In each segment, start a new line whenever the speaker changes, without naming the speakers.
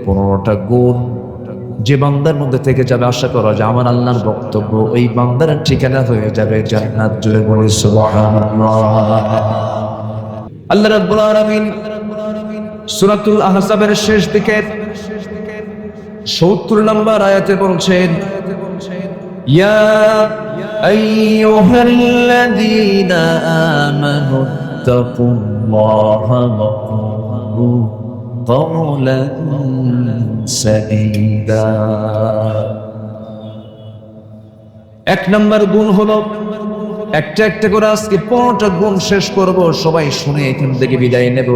15টা গুণ যে বান্দার মধ্যে থেকে যাবে, আশা করা যায় আমার আল্লাহর বক্তব্য ওই বান্দার ঠিকানা হয়ে যাবে জান্নাত। জোরে বলি সুবহানাল্লাহ। আল্লাহ রাব্বুল আলামিন সূরাতুল আহজাবের শেষ দিকে 70 নম্বর আয়াতে বলছেন, ইয়া আইয়ুহাল্লাযীনা আমানু তাকুল্লাহা ওয়া কুলু কাওলান সাদীদা। এক নম্বর গুণ হলো, একটা একটা করে আজকে 15টা গুণ শেষ করব, সবাই শুনে এখান থেকে বিদায় নেব।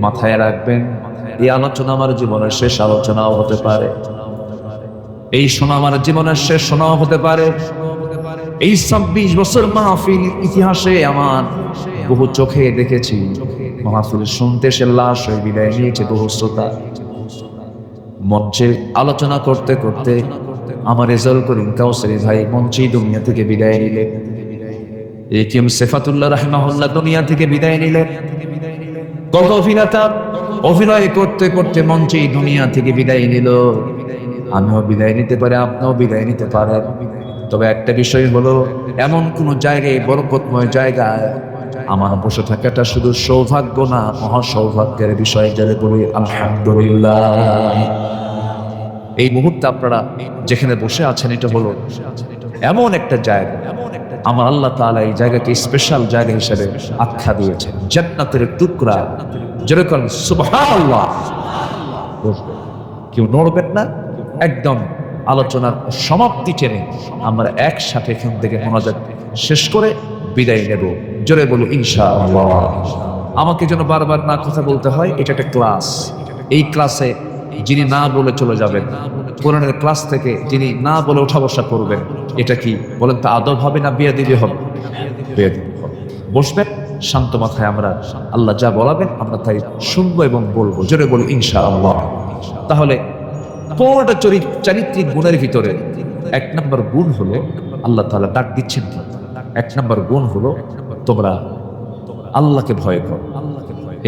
মাথায় রাখবেন, এই আলোচনা আমার জীবনের শেষ আলোচনাও হতে পারে, এই শোনা আমার জীবনের শেষ শোনাও হতে পারে। এই 26 বছর মাহফিল ইতিহাসে আমার বহু চোখে দেখেছি মাহফিল শুনতে সে লাশ হয়ে বিদায় নিয়েছে বহু শ্রোতা। মঞ্চে আলোচনা করতে করতে আমার রেজাল করিম কাউসারি ভাই মঞ্চেই দুনিয়া থেকে বিদায় নিলেন। এটিএম সেফাতুল্লাহ রাহিমাহুল্লাহ দুনিয়া থেকে বিদায় নিলেন। কত অভিনেতা অভিনয় করতে করতে মঞ্চেই দুনিয়া থেকে বিদায় নিল। আমিও বিদায় নিতে পারি, আপনিও বিদায় নিতে পারেন। তবে একটা বিষয় হলো, এমন কোন জায়গায়, বরকতময় জায়গায় আমার বসে থাকাটা শুধু সৌভাগ্য না, মহা সৌভাগ্যের বিষয়। যারা বলি আলহামদুলিল্লাহ। এই মুহূর্তে আপনারা যেখানে বসে আছেন, এটা হলো এমন একটা জায়গা, আমার আল্লাহ তাআলা এই জায়গাকে স্পেশাল জায়গা হিসেবে আখ্যা দিয়েছেন, জান্নাতের টুকরা। যেরকম সুবহানাল্লাহ। কেউ নড়বেন না, একদম আলোচনার সমাপ্তি টেনে আমরা একসাথে এখান থেকে মোনাজাত শেষ করে বিদায় নেব। জোরে বলো ইনশাআল্লাহ। আমাকে যেন বারবার না কথা বলতে হয়, এটা একটা ক্লাস। এই ক্লাসে যিনি না বলে চলে যাবেন, কোরআনের ক্লাস থেকে যিনি না বলে ওঠা বসা করবেন, এটা কি বলেন তো আদব হবে না বেয়াদবি হবে? বেয়াদবি হবে। বসবেন শান্ত মাথায়, আমরা আল্লাহ যা বলাবেন আমরা তাই শুনবো এবং বলবো। জোরে বলো ইনশাআল্লাহ। তাহলে 15টা চারিত্রিক গুণের ভিতরে 1 নম্বর গুণ হলো, আল্লাহ তাআলা ডাক দিচ্ছেন, 1 নম্বর গুণ হলো তোমরা আল্লাহকে ভয় করো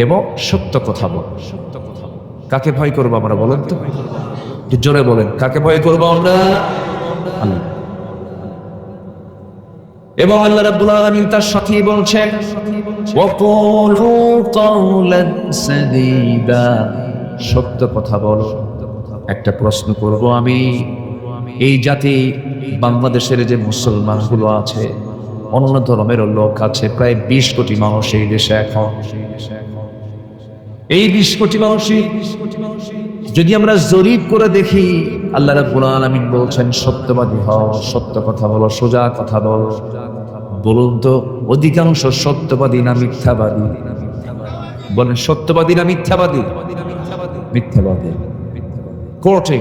এবং সত্য কথা বলো। কাকে ভয় করবো আমরা বলেন তো? জোরে বলেন, কাকে ভয় করবো আমরা? আল্লাহ। এবং আল্লাহ রাব্বুল আলামিন তার সাথেই বলছেন, ওয়াকুলু কাওলান সাদীদা, সত্য কথা বলো। একটা প্রশ্ন করব আমি, এই জাতি বাংলাদেশের যে মুসলমানগুলো আছে, অন্য ধর্মের লোক আছে, প্রায় 20 কোটি মানুষ এই দেশে এখন। এই 20 কোটি মানুষই যদি আমরা জরিপ করে দেখি, আল্লাহ রাব্বুল আলামিন বলছেন সত্যবাদী হও, সত্য কথা বলো, সোজা কথা বলো। বলুন তো, অধিকাংশ সত্যবাদী না মিথ্যাবাদী? বলেন, সত্যবাদী না মিথ্যাবাদী? মিথ্যাবাদী। কোর্টে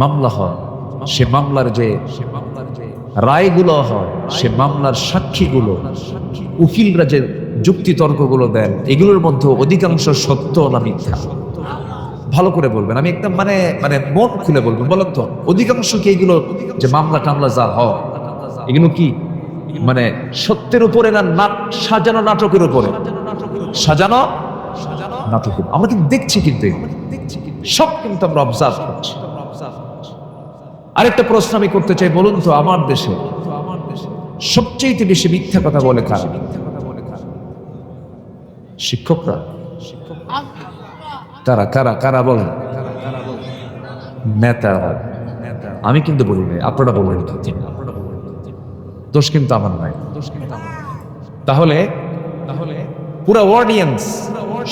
মামলা হয়, সে মামলার যে রায়গুলো হয়, সে মামলার সাক্ষীগুলো, উকিলরা যে যুক্তি তর্কগুলো দেন, এগুলোর মধ্যে অধিকাংশ সত্য না মিথ্যা? ভালো করে বলবেন, আমি একদম মানে মানে মন খুলে বলবেন। বলেন তো, অধিকাংশ কি এগুলো যে মামলা টামলা যা হয়, এগুলো কি মানে সত্যের উপরে না সাজানো নাটকের উপরে? সাজানো নাটকের। আমরা কিন্তু দেখছি, কিন্তু সব কিন্তু আমরা অবজার্ভ করছি। আরেকটা প্রশ্ন আমি করতে চাই, বলুন তো, আমার দেশে সবচেয়ে বেশি মিথ্যা কথা বলে কারা? শিক্ষকরা? কারা কারা কারা বলেন? নেতারা। আমি কিন্তু বলি নাই, আপনারা বলবেন। দোষ কিন্তু আমার নাই। তাহলে পুরো অডিয়েন্স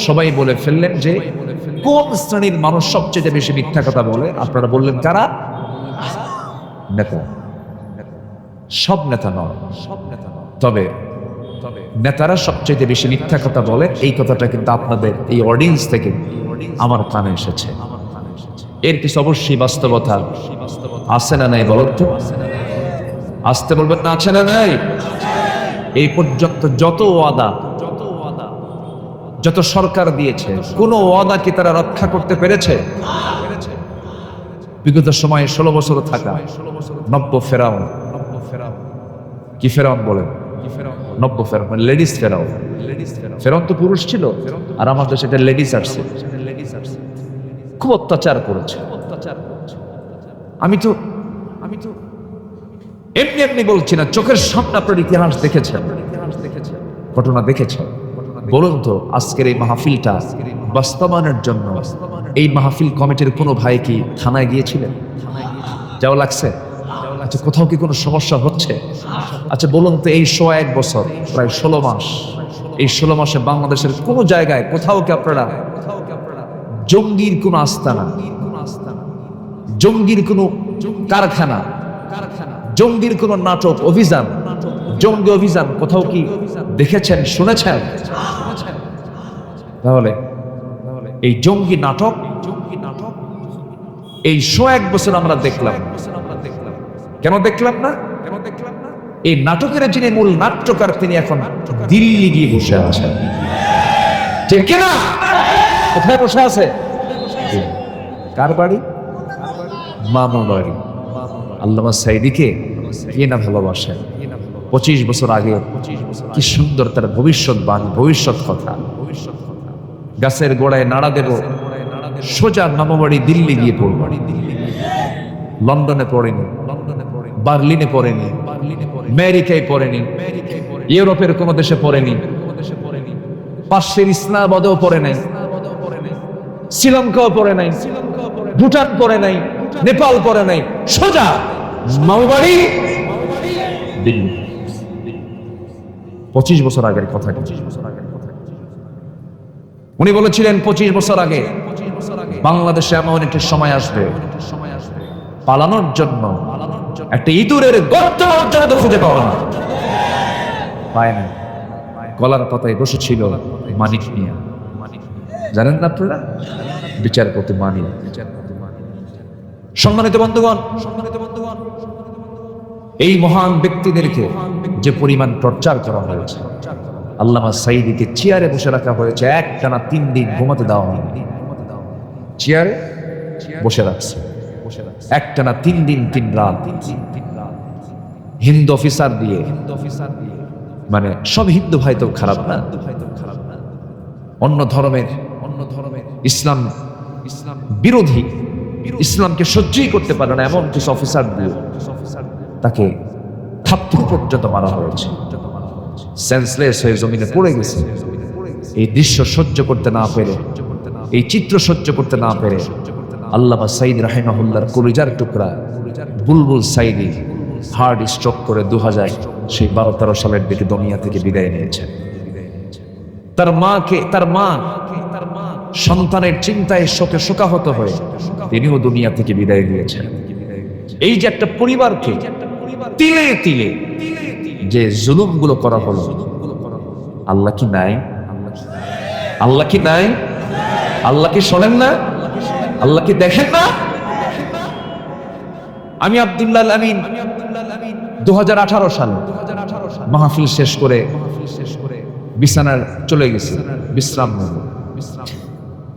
সবাই বলে ফেললেন যে কোন শ্রেণীর মানুষ সবচেয়ে বেশি মিথ্যা কথা বলে? আপনারা বললেন কারা? নেতা। সব নেতা নয়, তবে নেতারা সবচেয়ে বেশি মিথ্যা কথা বলে, এই কথাটা কিন্তু আপনাদের এই অডিয়েন্স থেকে আমার কানে এসেছে। এর কিছু অবশ্যই বাস্তবতা আছে না নাই বলুন তো? আসতে বলবেন না, আছে না নাই? এই পর্যন্ত যত ওয়াদা, যত সরকার দিয়েছে, কোন ওয়াদা কি তারা রক্ষা করতে পেরেছে? বিগত সময়ে 16 বছর থাকা নব্য ফেরাউন, কি ফেরাউন বলেন? নব্য ফেরাউন মানে লেডিস ফেরাউন। ফেরাউন তো পুরুষ ছিল, আর আমাদের সেটা লেডিস আসছে। খুব অত্যাচার করেছে। আমি তো এমনি এমনি বলছি না, চোখের সামনে আপনার ইতিহাস দেখেছেন, ঘটনা দেখেছেন। বলুন তো, আজকের এই মাহফিলটা বাস্তবায়নের জন্য এই মাহফিল কমিটির কোনো ভাই কি থানায় গিয়েছিলেন? যাওয়া লাগছে? আচ্ছা, কোথাও কি কোনো সমস্যা হচ্ছে? আচ্ছা বলুন তো, এই 1 বছর, প্রায় 16 মাস, এই 16 মাসে বাংলাদেশের কোন জায়গায় কোথাও কি আপনারা জঙ্গির কোন আস্তানা, জঙ্গির কোন কারখানা, জঙ্গির কোন নাটক, অভিযান, জঙ্গি অভিযান কোথাও কি দেখেছেন, শুনেছেন? তাহলে এই জঙ্গি নাটক এই 1 বছর আমরা দেখলাম। কেন দেখলাম না? এই নাটকের যিনি মূল নাট্যকার, তিনি এখন দিল্লি গিয়ে বসে আছেন, ঠিক কিনা? কোথায় বসে আছে? কার বাড়ি? মামা বাড়ি। আল্লামা সাঈদীকে কে না ভালোবাসেন? 25 বছর আগে কি সুন্দর তার ভবিষ্যৎবাণী, ভবিষ্যৎ কথা। গাছের গোড়ায় নাড়া দেব, সোজা মামা বাড়ি দিল্লি গিয়ে পড়ব। লন্ডনে পড়েনি, বার্লিনে পড়েনি, আমেরিকায় পড়েনি, ইউরোপের কোন দেশে পড়েনি, পাশের ইসলামাবাদেও পড়ে নাই, শ্রীলঙ্কাও পড়ে নাই, ভুটান পড়ে নাই, নেপাল পড়ে নাই, সোজা মামাবাড়ি দিল্লি। 25 বছর আগের কথা। উনি বলেছিলেন 25 বছর আগে বাংলাদেশে এমন একটি সময় আসবে, পালানোর জন্য একটা ইঁদুরের গর্ত পর্যন্ত খুঁজে পাওয়া না, পায় না। কলার পাতায় বসেছিল মানিক মিয়া, জানেন না আপনারা? বিচারপতি মানিক। সম্মানিত বন্ধুগণ, এই মহান ব্যক্তিদেরকে যে পরিমাণ টর্চার করা হয়েছে, আল্লামা সাঈদীকে চেয়ারে বসে রাখা হয়েছে, একটানা 3 দিন ঘুমাতে দেওয়া হয়নি। চেয়ারে বসে রাখছে একটানা 3 দিন 3 রাত, হিন্দু অফিসার দিয়ে। মানে সব হিন্দু ভাই তো খারাপ না, অন্য ধর্মের ইসলাম বিরোধী, ইসলামকে সহ্যই করতে পারে না এমন কিছু অফিসার দিয়ে তাকে থাপ্পড় পর্যন্ত মারা হয়েছে। সেন্সলেস হয়ে জমিনে পড়ে গেছে। এই দৃশ্য সহ্য করতে না পেরে, এই চিত্র সহ্য করতে না পেরে আল্লামা সাঈদী রাহিমাহুল্লাহর কলিজার টুকরা বুলবুল সাঈদী হার্ট স্ট্রোক করে 2013 সালের দিকে দুনিয়া থেকে বিদায় নিয়েছেন। তার মা সন্তানের চিন্তায় শোকে শোকাহত হয়ে তিনিও দুনিয়া থেকে বিদায় নিয়েছেন। এই যে একটা পরিবারকে তিলে তিলে যে জুলুমগুলো করা হলো, আল্লাহ কি নাই? আল্লাহ কি নাই? আল্লাহ কি শোনেন না? আল্লাহ কি দেখেন না? আমি আব্দুল্লাহ আল আমিন 2018 সালে মাহফিল শেষ করে বিছানার চলে গেছি, বিশ্রাম নেব।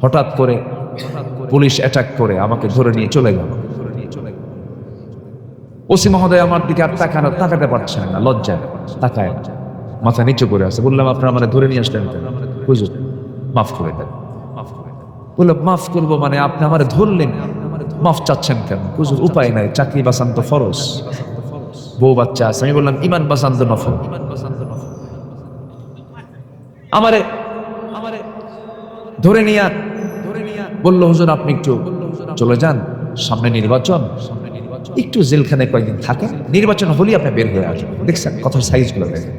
হঠাৎ করে পুলিশ অ্যাটাক করে আমাকে ধরে নিয়ে চলে গেল। ওসি মহোদয় আমার দিকে আর তাকাতে পারছেন না, লজ্জায় তাকায়, মাথা নিচু করে আছে। বললাম, আপনারা আমাদের ধরে নিয়ে আসলেন কেন? হুজুর মাফ করে দেন। বললাম, মাফ করবো মানে? আপনি আমার ধরলেন, মাফ চাচ্ছেন কেন? হুজুর উপায় নাই, চাকরি বাঁচান তো ফরজ, বউ বাচ্চা আছে। আমি বললাম, ইমান বাঁচান তো নফল। আমারে ধরে নিয়ে বললো, হুজুর আপনি একটু চলে যান, সামনে নির্বাচন, একটু জেলখানে কয়েকদিন থাকেন, নির্বাচন হলেই আপনি বের হয়ে আসবেন। দেখছেন কথার সাইজ গুলো দেখেন।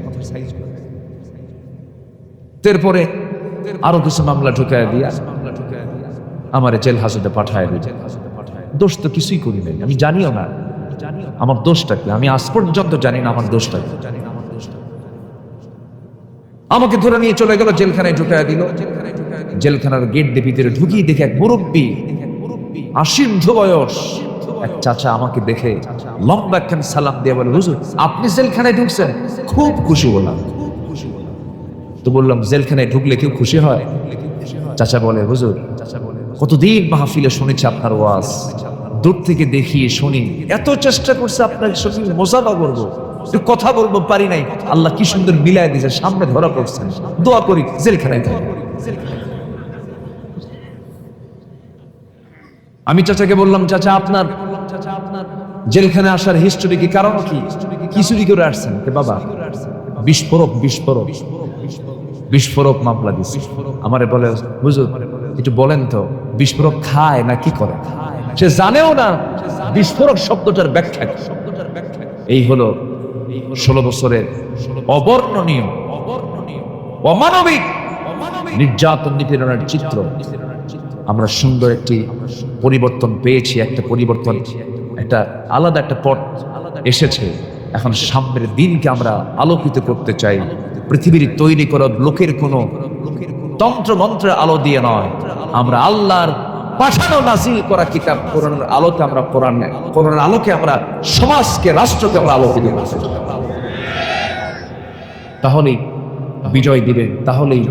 এরপরে আরো কিছু মামলা ঢুকায় দিয়া আমার জেল হাজতে পাঠায় দিল। দোষ তো কিছুই করি নাই, আমি জানিও না আমার দোষটা কি। আমি আজ পর্যন্ত জানি না আমার দোষটা কি। আমাকে ধরে নিয়ে চলে গেল, জেলখানায় ঢুকায় দিল। জেলখানার গেট দিয়ে ভিতরে ঢুকিয়ে দেখে এক মুরব্বী, 80 বয়স এক চাচা আমাকে দেখে লম্বা একখান সালাম দিয়ে বলে, হুজুর আপনি জেলখানায় ঢুকছেন? খুব খুশি হলাম। তো বললাম, জেলখানায় ঢুকলে কেউ খুশি হয়? চাচা বলে, হুজুর কতদিন মাহফিলে শুনেছি আপনার ওয়াজ, দূর থেকে দেখি শুনি, এত চেষ্টা করছে আপনার সঙ্গে মোসাফা করবো, কথা বলবো, পারি নাই। আল্লাহ কি সুন্দর মিলাই দিয়েছে, সামনে ধরা পড়ছেন, দোয়া করি জেলখানায় থাকি। আমি চাচাকে বললাম, চাচা আপনার জেলখানে আসার হিস্টোরি কি, কারণ কি, কি চুরি করে আসছেন? বাবা বিস্ফোরক মামলা দিচ্ছে। আমারে বলে, হুজুর একটু বলেন তো বিস্ফোরক খায় না কি করে? সে জানেও না বিস্ফোরক শব্দটার ব্যাখ্যা। এই হলো 16 বছরের অবর্ণনীয় অমানবিক নির্যাতন নিপীড়নের চিত্র। আমরা সুন্দর একটি পরিবর্তন পেয়েছি, একটা পরিবর্তন, একটা আলাদা একটা পথ এসেছে। এখন সামনের দিনকে আমরা আলোকিত করতে চাই। পৃথিবীর তৈরি করা লোকের কোনো তন্ত্র মন্ত্রের আলো দিয়ে নয়, আমরা আল্লাহর পাঠানো নাজিল করা কিতাব কোরআনের আলোতে, আমরা কোরআনের আলোকে আমরা সমাজকে, রাষ্ট্রকে আমরা আলোকিত করতে চাই। তাহলেই বিজয় দিবেন, তাহলেই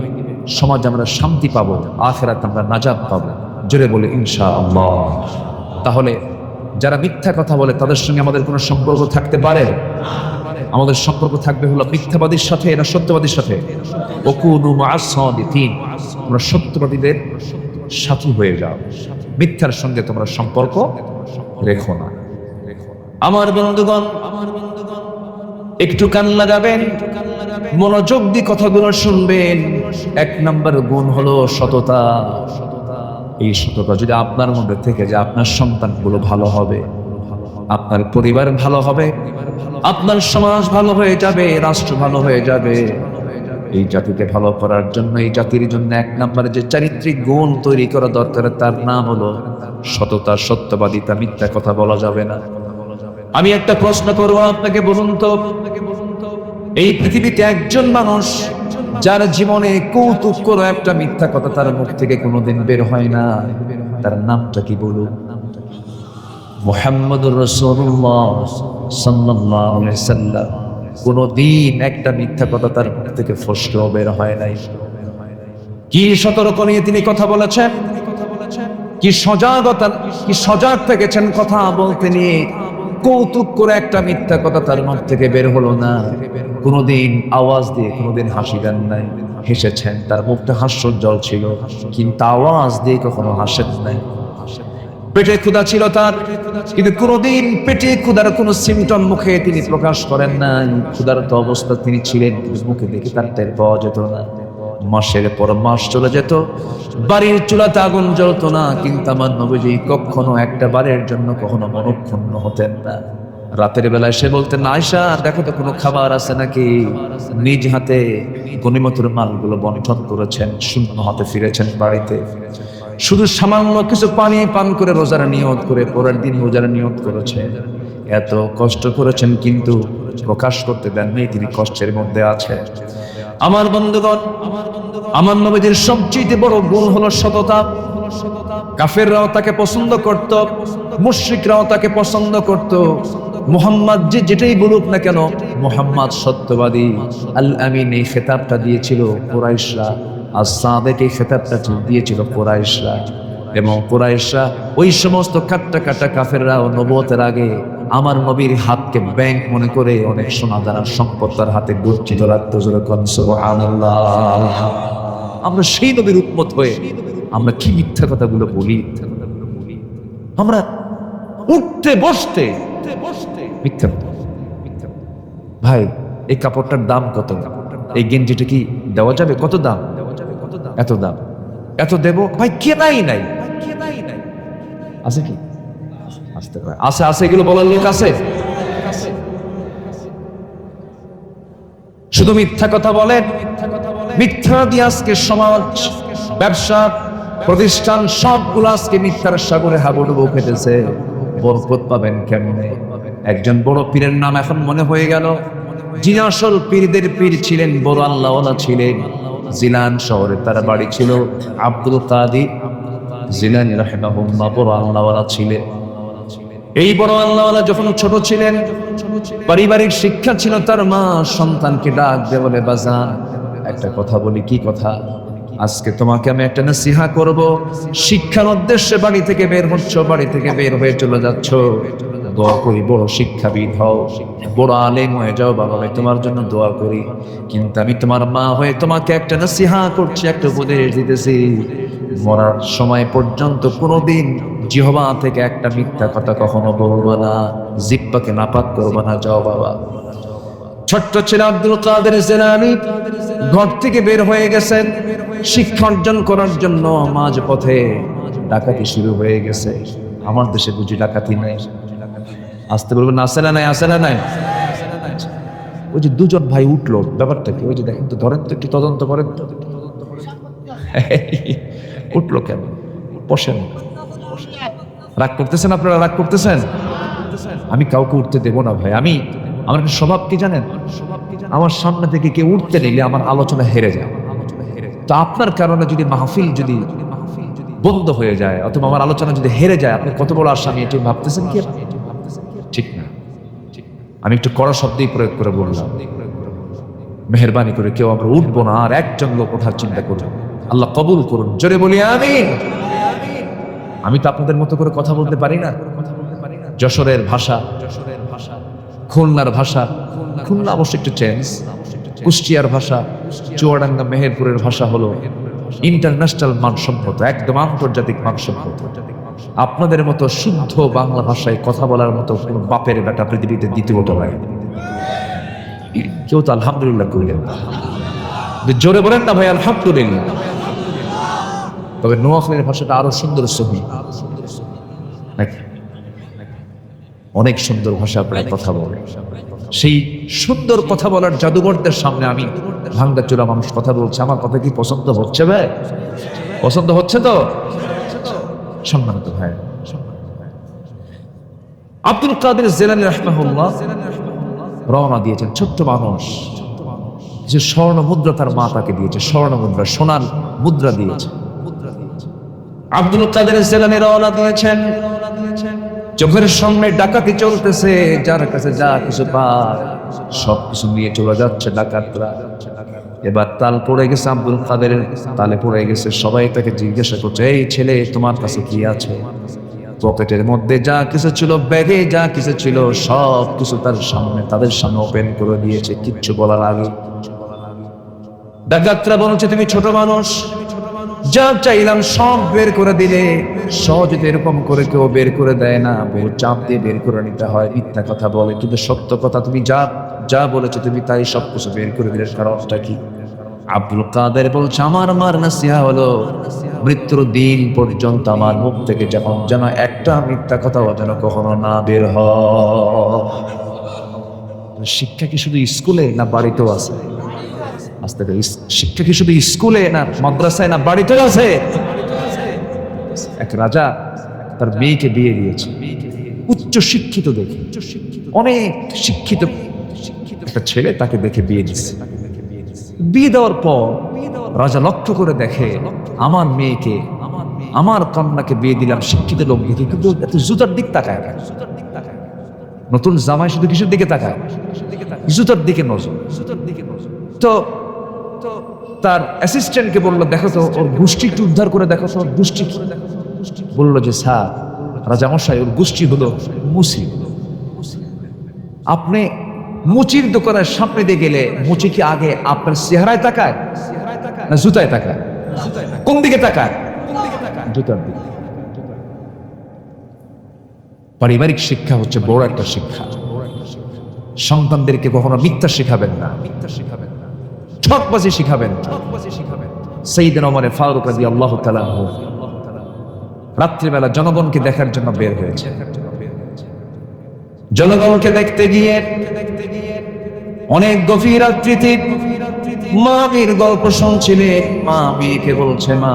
সমাজ আমরা শান্তি পাবো, আখিরাত আমরা নাজাত পাবো। জোরে বলে ইনশাআল্লাহ। তাহলে যারা মিথ্যা কথা বলে তাদের সঙ্গে আমাদের কোনো সম্পর্ক থাকতে পারে? আমাদের সম্পর্ক থাকবে হলো মিথ্যাবাদীর সাথে না সত্যবাদীর সাথে? ওকুনু মা'আস সাদিকিন, তোমরা সত্যবাদীদের সাথী হয়ে যাও, মিথ্যার সঙ্গে তোমরা সম্পর্ক রেখো না। আমার বন্ধুগণ, একটু কান লাগাবেন, মনোযোগ দিয়ে কথাগুলো শুনবেন। 1 নম্বর গুণ হলো সততা। এই সততা যদি আপনার মধ্যে থেকে যায়, আপনার সন্তানগুলো ভালো হবে, আপনার পরিবার ভালো হবে, আপনার সমাজ ভালো হয়ে যাবে, রাষ্ট্র ভালো হয়ে যাবে। এই জাতিকে ভালো করার জন্য, এই জাতির জন্য 1 নম্বরে যে চারিত্রিক গুণ তৈরি করা দরকার, তার নাম হলো সততা, সত্যবাদিতা। মিথ্যা কথা বলা যাবে না। আমি একটা প্রশ্ন করবো আপনাকে, বলুন তো, এই পৃথিবীতে একজন মানুষ যার জীবনে কৌতুক করে একটা মিথ্যা কথা তার মুখ থেকে কোনোদিন বের হয় না, তার নামটা কি বলুন? মুহাম্মদুর রাসূলুল্লাহ সাল্লাল্লাহু আলাইহি সাল্লাম। কোনোদিন একটা মিথ্যা কথা তার মুখ থেকে ফসকেও বের হয় নাই। কি সতর্ক নিয়ে তিনি কথা বলেছেন, কি সজাগতা, কি সজাগ থেকেছেন কথা বলতে নিয়ে। কৌতুক করে একটা মিথ্যা কথা তার মুখ থেকে বের হলো না। কোনোদিন আওয়াজ দিয়ে কোনোদিন হাসি দেন নাই, হেসেছেন, তার মুখটা হাস্যোজ্জ্বল ছিল, কিন্তু আওয়াজ দিয়ে কখনো হাসেন নাই। পেটে ক্ষুধা ছিল তার, কিন্তু কোনোদিন পেটে ক্ষুধার কোনো সিমটম মুখে তিনি প্রকাশ করেন নাই। ক্ষুধার্ত অবস্থা তিনি ছিলেন, কিন্তু মুখে দেখে তার টের পাওয়া যেত না। মাসের পর মাস চলে যেত, বাড়ির চুলাতে আগুন জ্বলতো না, কিন্তু আমার নবীজি কখনো একটা বারের জন্য কখনো মনক্ষুণ্ণ হতেন না। রাতের বেলায় সে বলতেন, আয়েশা দেখো তো কোনো খাবার আছে নাকি। নিজ হাতে গনিমতের মালগুলো বন্টন করেছেন, শূন্য হাতে ফিরেছেন বাড়িতে। শুধু সামান্য কিছু পানি পান করে রোজার নিয়ত করে পরের দিন রোজার নিয়ত করেছেন। এত কষ্ট করেছেন, কিন্তু প্রকাশ করতে দেননি তিনি কষ্টের মধ্যে আছে। আমার বন্ধুগণ, আমার নবীদের সবচেয়ে বড় গুণ হলো সততা। কাফেররাও তাকে পছন্দ করত, মুশরিকরাও তাকে পছন্দ করত। মুহাম্মদ যেটাই বলুক না কেন, মুহাম্মদ সত্যবাদী, আল আমিন এই খেতাবটা দিয়েছিল কুরাইশরা, as-সাদিক এই খেতাবটা দিয়েছিল কুরাইশরা। এবং কুরাইশরা, ওই সমস্ত কাট্টা কাটা কাফেররা ও নবুয়তের আগে আমার নবীর হাতকে ব্যাংক মনে করে অনেক সোনা দানার সম্পদ তার হাতে গচ্ছিত রাখত। সুবহানাল্লাহ। আমরা সেই নবীর উম্মত হয়ে আমরা কি মিথ্যা কথাগুলো বলি। আমরা উঠতে বসতে মিথ্যা। ভাই এই কাপড়টার দাম কত? এই গেঞ্জিটা কি দেওয়া যাবে? কত দাম? এত দাম। এত দেব? ভাই কেনাই নাই। আছে কি? আসতে পারে, আছে আছে, এগুলো বলার লোক আছে? শুধু মিথ্যা কথা বলেন। মিথ্যা দিয়ে আজকে সমাজ, ব্যবসা, প্রতিষ্ঠান সবগুলো আজকে মিথ্যার সাগরে হাবুডুবু খেতেছে। বরকত পাবেন কেমনে? একজন বড় পীরের নাম এখন মনে হয়ে গেল, যিনি আসল পীরদের পীর ছিলেন, বড় আল্লাহওয়ালা ছিলেন। জিলান শহরে তার বাড়ি ছিল। আব্দুল কাদির জিলানী রাহিমাহুল্লাহ বড় আল্লাহওয়ালা ছিলেন। এই বড় আল্লাহওয়ালা যখন ছোট ছিলেন, পারিবারিক শিক্ষা ছিল তার মা সন্তানকে ডাক দিয়ে বলে, বাজান একটা কথা বলি। কি কথা? আজকে তোমাকে আমি একটা নসিহা করব। শিক্ষার উদ্দেশ্যে বাড়ি থেকে বের হচ্ছ, বাড়ি থেকে বের হয়ে চলে যাচ্ছ, দোয়া করি বড় শিক্ষাবিদ হও, বড় আলেম হয়ে যাও। বাবা আমি তোমার জন্য দোয়া করি, কিন্তু আমি তোমার মা হয়ে তোমাকে একটা নসিহা করছি, একটা উপদেশ দিতেছি। মরার সময় পর্যন্ত কোনোদিন জিহবা থেকে একটা মিথ্যা কথা কখনো বলবো না, জিহ্বাকে নাপাক করবো না। যাও বাবা। ছোট্ট ছেলে আব্দুল কাদের জিলানী ঘর থেকে বের হয়ে গেছেন শিক্ষা অর্জন করার জন্য। মাঝ পথে ডাকাতি শুরু হয়ে গেছে। আমার দেশে বুঝি ডাকাতি নাই? আসতে বলবেন আসে না নাই, আসে না নাই? ওই যে দুজন ভাই উঠলো, ব্যাপারটা কি? ওই যে দেখেন তো, ধরেন তো, একটু তদন্ত করেন তো। উঠলো কেন? বসেন। রাগ করতেছেন আপনারা? রাগ করতেছেন? আমি কাউকে উঠতে দেবো না ভাই। আমার একটা স্বভাব কি জানেন? আমার সামনে থেকে কেউ উঠতে নিলে আমার আলোচনা হেরে যায়। তো আপনার কারণে যদি মাহফিল যদি বন্ধ হয়ে যায় অথবা আমার আলোচনা যদি হেরে যায়, আপনি কত বড় আসামি এটি ভাবতেছেন কি? ঠিক না। আমি একটু কড়া শব্দই প্রয়োগ করে বললাম, মেহেরবানি করে কেউ আমরা উঠবো না, আর একজন লোক ওঠার চিন্তা করুন। আল্লাহ কবুল করুন। জোরে বলি আমিন। আমি তো আপনাদের মতো করে কথা বলতে পারি না। যশোরের ভাষা, খুলনার ভাষা, খুলনা অবশ্য একটু চেঞ্জ, কুষ্টিয়ার ভাষা, চুয়াডাঙ্গা মেহেরপুরের ভাষা হলো ইন্টারন্যাশনাল মানসম্মত, একদম আন্তর্জাতিক মানসম্মত। আপনাদের মতো শুদ্ধ বাংলা ভাষায় কথা বলার মতো কোন বাপের বেটা পৃথিবীতে দ্বিতীয়ত হয়। কেউ তো আলহামদুলিল্লাহ করলেন না। জোরে বলেন না ভাই আলহামদুলিল্লাহ। তবে নোয়াখালীর ভাষাটা আরো সুন্দর ছবি, অনেক সুন্দর ভাষা আপনারা কথা বলে। সেই সুন্দর কথা বলার জাদুঘরদের সামনে আমি ভাঙ্গা চোরা মানুষ কথা বলছে। আমার কথা কি পছন্দ হচ্ছে ভাই? পছন্দ হচ্ছে তো? সম্মানিত ভাই, আব্দুল কাদের জিলানী রাহিমাহুল্লাহ রওনা দিয়েছেন। ছোট্ট মানুষ, যে স্বর্ণ মুদ্রা তার মা তাকে দিয়েছে, স্বর্ণ মুদ্রা, সোনার মুদ্রা দিয়েছে। আব্দুল কাদের জিলানী রওনা দিয়েছেন। চোখের সামনে ডাকাতি চলতেছে, যার কাছে যা কিছু পায় সবকিছু নিয়ে চলে যাচ্ছে ডাকাতরা। এবার তাল পড়ে গেছে আব্দুল কাদেরের, তালে পড়ে গেছে। সবাই তাকে জিজ্ঞাসা করছে, এই ছেলে তোমার কাছে কি আছে? পকেটের মধ্যে যা কিছু ছিল, ব্যাগে যা কিছু ছিল, সব কিছু তার সামনে, তাদের সামনে ওপেন করে দিয়েছে কিচ্ছু বলার আগে। ডাকাতরা বলছে, তুমি ছোট মানুষ, যা চাইলাম সব বের করে দিলে। সহজে এরকম করে কেউ বের করে দেয় না, বহু চাপ দিয়ে বের করে নিতে হয়। মিথ্যা কথা বলে, কিন্তু সত্য কথা তুমি যা বলেছো তুমি তাই সব কিছু বের করে দিলে। কারণটা কি? আব্দুল কাদের বলছে, আমার নাসিহা হলো মৃত্যুর দিন পর্যন্ত আমার মুখ থেকে যেন একটা মিথ্যা কথাও যেন কখনো না বের হয়। শিক্ষা কি শুধু স্কুলে না বাড়িতেও আছে? আস্তে করে, শিক্ষা কি শুধু স্কুলে না মাদ্রাসায় না বাড়িতেও আছে? এক রাজা তার মেয়েকে বিয়ে দিয়েছে, উচ্চ শিক্ষিত দেখে, অনেক শিক্ষিত একটা ছেলে তাকে দেখে বিয়ে দিচ্ছে। বিয়ে দেওয়ার পর রাজা লক্ষ্য করে দেখে, আমার মেয়েকে, আমার কন্যাকে বিয়ে দিলাম শিক্ষিত লোক দেখে, কিন্তু এত জুতার দিক তাকায়। নতুন জামাই শুধু কিসের দিকে তাকায়? জুতার দিকে নজর। তো তার অ্যাসিস্ট্যান্টকে বললো, দেখো তো ওর গোষ্ঠী একটু উদ্ধার করে দেখো তো, ওর গোষ্ঠী। বললো যে স্যার, রাজামশাই ওর গোষ্ঠী হলো মুসি। আপনি মুচির দোকানের সামনে দিয়ে গেলে মুচি কি আগে আপনার চেহারায় তাকায় না জুতায় তাকায়? কোন দিকে তাকায়? জুতার দিকে। পারিবারিক শিক্ষা হচ্ছে বড় একটা শিক্ষা। সন্তানদেরকে কখনো মিথ্যা শিখাবেন না, ঠকবাজি শিখাবেন। সাইয়েদনা ওমর ফারুক রাদিয়াল্লাহু তাআলা আনহু রাত্রিবেলা জনগণকে দেখার জন্য বের হয়েছে। জনগণকে দেখতে গিয়ে অনেক গভীর রাত্রিতে মা মেয়ের গল্প শুনছিলেন। মা মেয়েকে বলছে, মা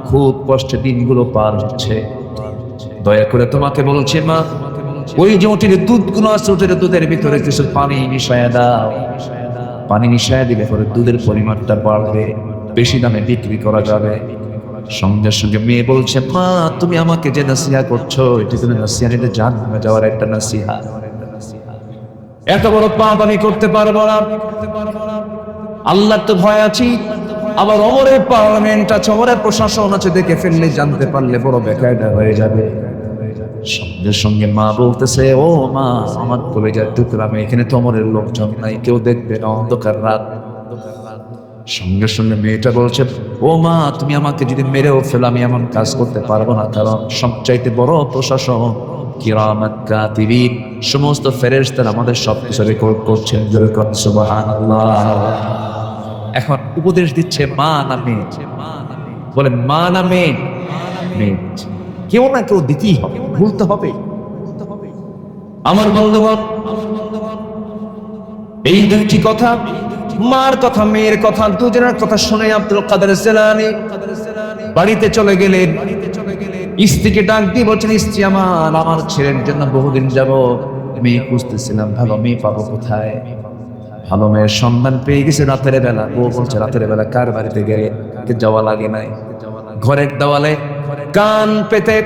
খুব কষ্টে দিনগুলো পার হচ্ছে, দয়া করে তোমাকে বলছে মা, ওই যে ওটির দুধগুলো আছে, ওটির দুধের ভিতরে কিছু পানি মিশায়া দাও। পানি মিশায়া দিলে পরে দুধের পরিমাণটা বাড়বে, বেশি দামে বিক্রি করা যাবে। সঙ্গে সঙ্গে মেয়ে বলছে, মা তুমি আমাকে যে নাসিহা করছো, এটি তুমি নাসিহা নিতে জাহান্নামে যাওয়ার একটা নাসিহা। এত বড় পাপ আমি করতে পারবো না, আল্লাহর তো ভয় আছি। আবার ওমরের পার্লামেন্ট আছে, ওমরের প্রশাসন আছে, দেখে ফেললে জানতে পারলে বড় বেকায়দা হয়ে যাবে। সঙ্গে সঙ্গে মা বলতেছে, ও মা আমার কলেজার টুকরা মেয়ে, এখানে তো ওমরের লোকজন নাই, কেউ দেখবে না, অন্ধকার রাত। সঙ্গে সঙ্গে মেয়েটা বলছে, ও মা, তুমি আমাকে যদি মেরেও ফেলো আমি এমন কাজ করতে পারবো না, কারণ সবচাইতে বড় প্রশাসন কিরামাত কাতিবিন, সমস্ত ফেরেশতারা আমাদের সবকিছু রেকর্ড করছেন। সুবহানাল্লাহ। এখন উপদেশ দিচ্ছে মা না মেয়ে? বলেন মা না মেয়ে? মেয়ে। কেউ না কেউ দিতেই হবে, বলতে হবে। আমার বন্ধুগণ, এই দুইটি কথা, মার কথা মেয়ের কথা, দুজনের কথা শুনে আব্দুল কাদের জিলানী বাড়িতে চলে গেলেন। স্ত্রীকে ডাক দিয়ে বলছেন, স্ত্রী আমার ছেলের জন্য বহুদিন যাব মেয়ে খুঁজতেছিলাম, ভালো মেয়ে পাবো কোথায়? ভালো মেয়ের সন্ধান পেয়ে গেছে রাতের বেলা। ও বলছে, রাতের বেলা কার বাড়িতে গেলে? যাওয়া লাগে নাই, ঘরের দেওয়ালে কান পেতে,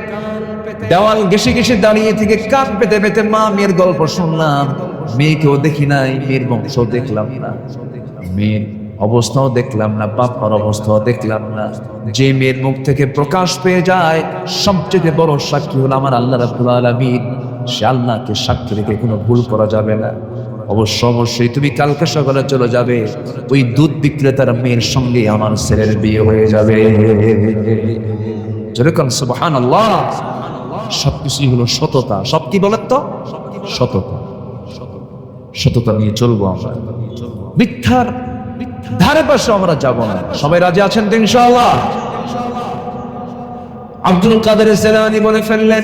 দেওয়াল ঘেসে ঘেসে দাঁড়িয়ে থেকে কান পেতে পেতে মা মেয়ের গল্প শুনলাম। মেয়েকেও দেখি নাই, মেয়ের বংশ দেখলাম না, মেয়ের অবস্থাও দেখলাম না, বাবার অবস্থাও দেখলাম না। যে মেয়ের মুখ থেকে প্রকাশ পেয়ে যায়, সবচেয়ে বড় সাক্ষী হলো আমার আল্লাহ রাব্বুল আলামিন। সে আল্লাহকে সাক্ষী রেখে কোনো ভুল করা যাবে না। অবশ্যই তুমি কালকে সকালে চলে যাবে, ওই দুধ বিক্রেতার মেয়ের সঙ্গে আমার ছেলের বিয়ে হয়ে যাবে। যেরকম সুবহানাল্লাহ। সবকিছুই হলো সততা। সব কি বলেন তো? সততা। সততা নিয়ে চলবো আমরা, মিথ্যার ধারে পাশে আমরা যাব না। সবাই রাজি আছেন তো ইনশাআল্লাহ? আব্দুল কাদের জিলানী বলে ফেললেন,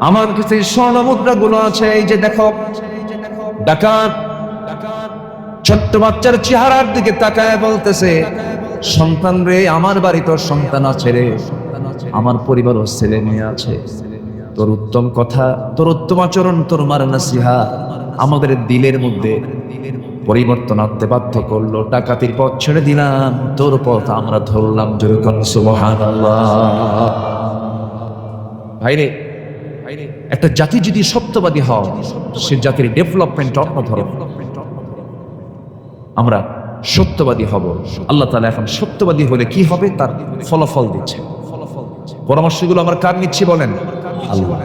আমার কাছে স্বর্ণ মুদ্রা গুলো আছে, এই যে দেখো। ডাকাত ছোট্ট বাচ্চার চেহারার দিকে তাকায় বলতেছে, সন্তান রে, আমার বাড়িতে সন্তান আছে রে, আমার পরিবারও ছেলে মেয়ে আছে। তোর উত্তম কথা, তোর উত্তম আচরণ, তোর মার নাসিহা আমাদের দিলের মধ্যে পরিবর্তন আনতে বাধ্য করলো। ডাকাতির পথ ছেড়ে দিলাম, তোর পথ আমরা ধরলাম। যেরকম সুবহানাল্লাহ। ভাইরে, একটা জাতি যদি সত্যবাদী হয়, সে জাতির ডেভেলপমেন্ট অন্য ধরনের। আমরা সত্যবাদী হব। আল্লাহ তাআলা এখন সত্যবাদী হলে কি হবে তার ফলাফল দিচ্ছে। পরামর্শগুলো আমরা কার নিচ্ছি বলেন? আল্লাহ।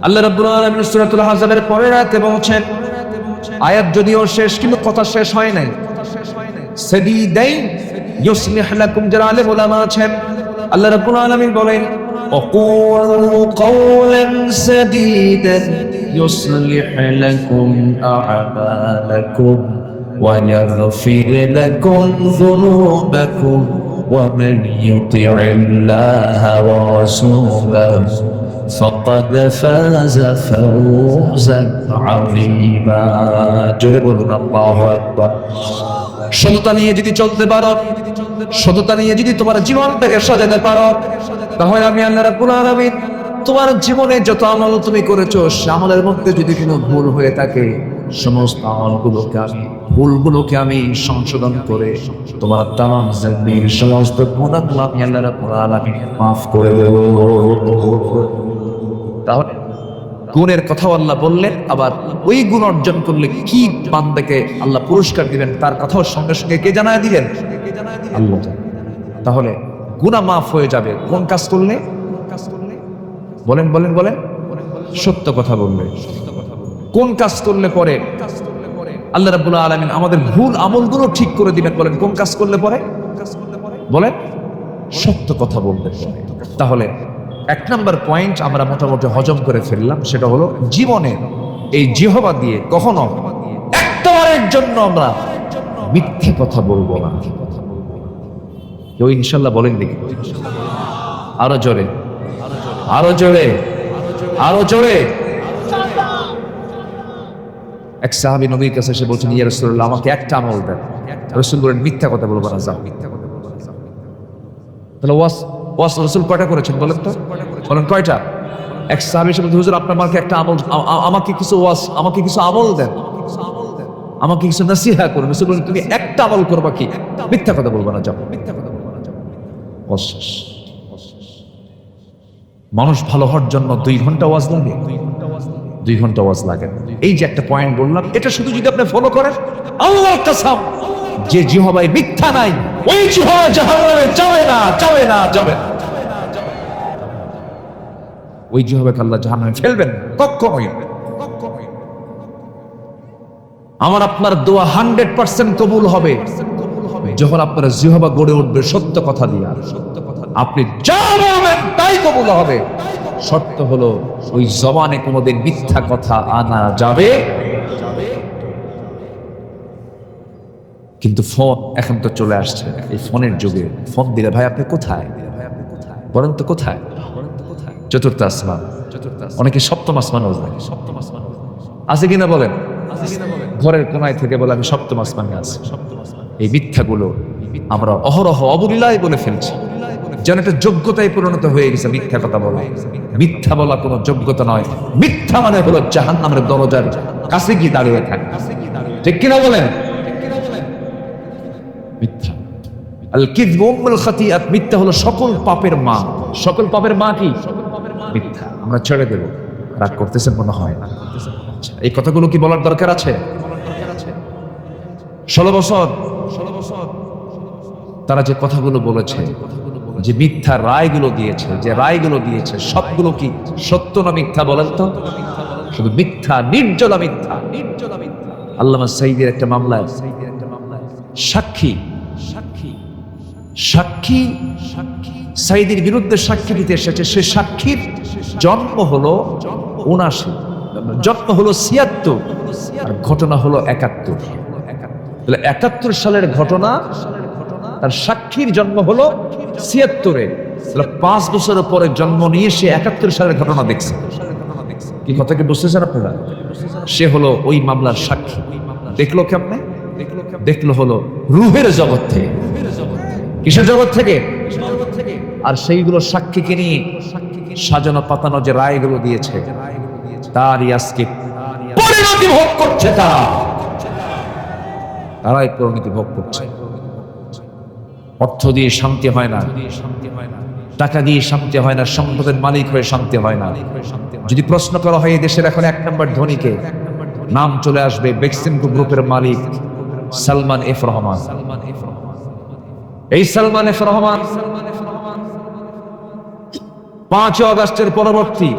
আল্লাহ রাব্বুল আলামিন সূরাতুল আহজাবের পরের আয়াতে বলছেন, আয়াত যদিও শেষ কিন্তু কথা শেষ হয় নাই। সাদিদাইন ইউসলিহ লাকুম, যারা আলেম উলামা আছেন, আল্লাহ রাব্বুল আলামিন বলেন, وقولوا قولا سديدا يصلح لكم أعمالكم ويغفر لكم ذنوبكم ومن يطع الله ورسوله فقد فاز فوزا عظيما. الله أكبر. সততা নিয়ে যদি চলতে পারো, সততা নিয়ে যদি তোমার জীবনটাকে সাজাতে পারো, তাহলে আমি আল্লাহ রাব্বুল আলামিন তোমার জীবনে যত আমল তুমি করেছো, সে আমলের মধ্যে যদি কোনো ভুল হয়ে থাকে, সমস্ত ভুলগুলোকে আমি সংশোধন করে তোমার তামাম জিন্দেগীর সমস্ত গুনাহগুলো আমি আল্লাহ রাব্বুল আলামিন মাফ করে দেব। তাহলে গুণের কথাও আল্লাহ বললেন, আবার ওই গুণ অর্জন করলে কি বান্দাকে আল্লাহ পুরস্কার দিবেন তার কথাও সঙ্গে সঙ্গে কে জানায় দিবেন? আল্লাহ। তাহলে গুনাহ মাফ হয়ে যাবে কোন কাজ করলে? বলেন বলেন বলেন। সত্য কথা বললে। কোন কাজ করলে পরে আল্লাহ রাব্বুল আলামিন আমাদের ভুল আমলগুলো ঠিক করে দিবেন? বলেন কোন কাজ করলে পরে? বলেন সত্য কথা বলবে। তাহলে এক নাম্বার পয়েন্ট আমরা মোটামুটি হজম করে ফেললাম, সেটা হলো জীবনে এই জিহবা দিয়ে কখনো একবারের জন্য আমরা মিথ্যে কথা বলবো না। কেউ ইনশাল্লাহ বলেন দেখি? আরো জোরে, আরো জোরে, আরো জোরে। এক সাহাবী নবীর কাছে এসে বলছেন, ইয়া রাসূলুল্লাহ, আমাকে একটা আমল দেন। রাসূল বলেন, মিথ্যা কথা বলবো না, যাও। তাহলে ওয়াস রাসূল কয়টা করেছেন বলেন তো? বলেন কয়টা? এক সাহাবী এসে বলছেন, হুজুর আপনার আমাকে একটা আমল, আমাকে কিছু ওয়াস, আমাকে কিছু আমল দেন, আমাকে কিছু নসিহা করুন। রাসূল বলেন, তুমি একটা আমল করবা, কি? মিথ্যা কথা বলবা না, যাও। মিথ্যা কথা বলবা না, যাও। মানুষ ভালো হওয়ার জন্য 2 ঘন্টা ওয়াজ লাগে, 2 ঘন্টা ওয়াজ লাগে। এই যে একটা পয়েন্ট বললাম, এটা শুধু যদি আপনি ফলো করেন, আল্লাহর কসম, যে জিহবায় মিথ্যা নাই, ওই জিহবা জাহান্নামে যাবে না, যাবে না, যাবে না। ওই জিহবাকে আল্লাহ জাহান্নামে ফেলবেন কখনোই। আমার আপনার দোয়া 100% কবুল হবে যখন আপনার জিহ্বা গড়ে উঠবে সত্য কথা দিয়ে, আপনি যা বলবেন তাই কবুল হবে। শর্ত হলো ওই জবানে কোনোদিন মিথ্যা কথা আনা যাবে। কিন্তু ফোন এখন তো চলে আসছে, এই ফোনের যুগে ফোন দিলে ভাই আপনি কোথায় বলেন তো, কোথায়? চতুর্থ আসমান, অনেকে সপ্তম আসমানও যায়। আছে কিনা বলেন? ঘরের কোনায় থেকে বলে আমি সপ্তম আসমানে আছি। এই মিথ্যাগুলো আমরা অহরহ অবলীলায় বলে ফেলছি, যেন একটা যোগ্যতায় পরিণত হয়ে গেছে মিথ্যা কথা বলা। মিথ্যা বলা কোনো যোগ্যতা নয়। মিথ্যা মানে হলো জাহান্নামের দরজার কাছে গিয়ে দাঁড়িয়ে থাকে। ঠিক কিনা বলেন? মিথ্যা আল কিযবু উম্মুল খাতিআত, মিথ্যা হলো সকল পাপের মা। সকল পাপের মা কি? মিথ্যা। আমরা ছেড়ে দেব, রাগ করতেছেন মনে হয়। এই কথাগুলো কি বলার দরকার আছে? 16 বছর তারা যে কথাগুলো বলেছে, যে মিথ্যা রায়গুলো দিয়েছে, যে রায়গুলো দিয়েছে, সবগুলো কি সত্য না মিথ্যা বলেন তো? শুধু মিথ্যা, নির্জলা মিথ্যা। আল্লামা সাঈদীর একটা মামলায় সাক্ষী সাঈদীর বিরুদ্ধে সাক্ষী দিতে এসেছে। সে সাক্ষীর জন্ম হলো 79, জন্ম হলো 76, আর ঘটনা হলো 71। তাহলে 71 সালের ঘটনা, তার সাক্ষীর জন্ম হলো 76-এ। 5 বছরের পরে জন্ম নিয়ে সে 71 সালের ঘটনা দেখছে। কি কথা কি বুঝতেছেন আপনারা? সে হলো ওই মামলার সাক্ষী। দেখলো কেমনে? দেখলো হলো রূহের জগৎ থেকে। কিসের জগৎ থেকে? আর সেইগুলো সাক্ষীকে নিয়ে সাজানো পাতানো যে রায়গুলো দিয়েছে, তারই আজকে পরিণতি ভোগ করছে। তারাই পরিণতি ভোগ করছে। অর্থ দিয়ে শান্তি হয় না, টাকা দিয়ে শান্তি হয় না, সম্পদের মালিক হয়ে শান্তি হয় না। যদি প্রশ্ন করা হয় এই দেশের এখন 1 নম্বর ধনীকে, নাম চলে আসবে বেক্সিমকো গ্রুপের মালিক সালমান এফ রহমান। এই সালমান এফ রহমান 5 আগস্টের পরবর্তী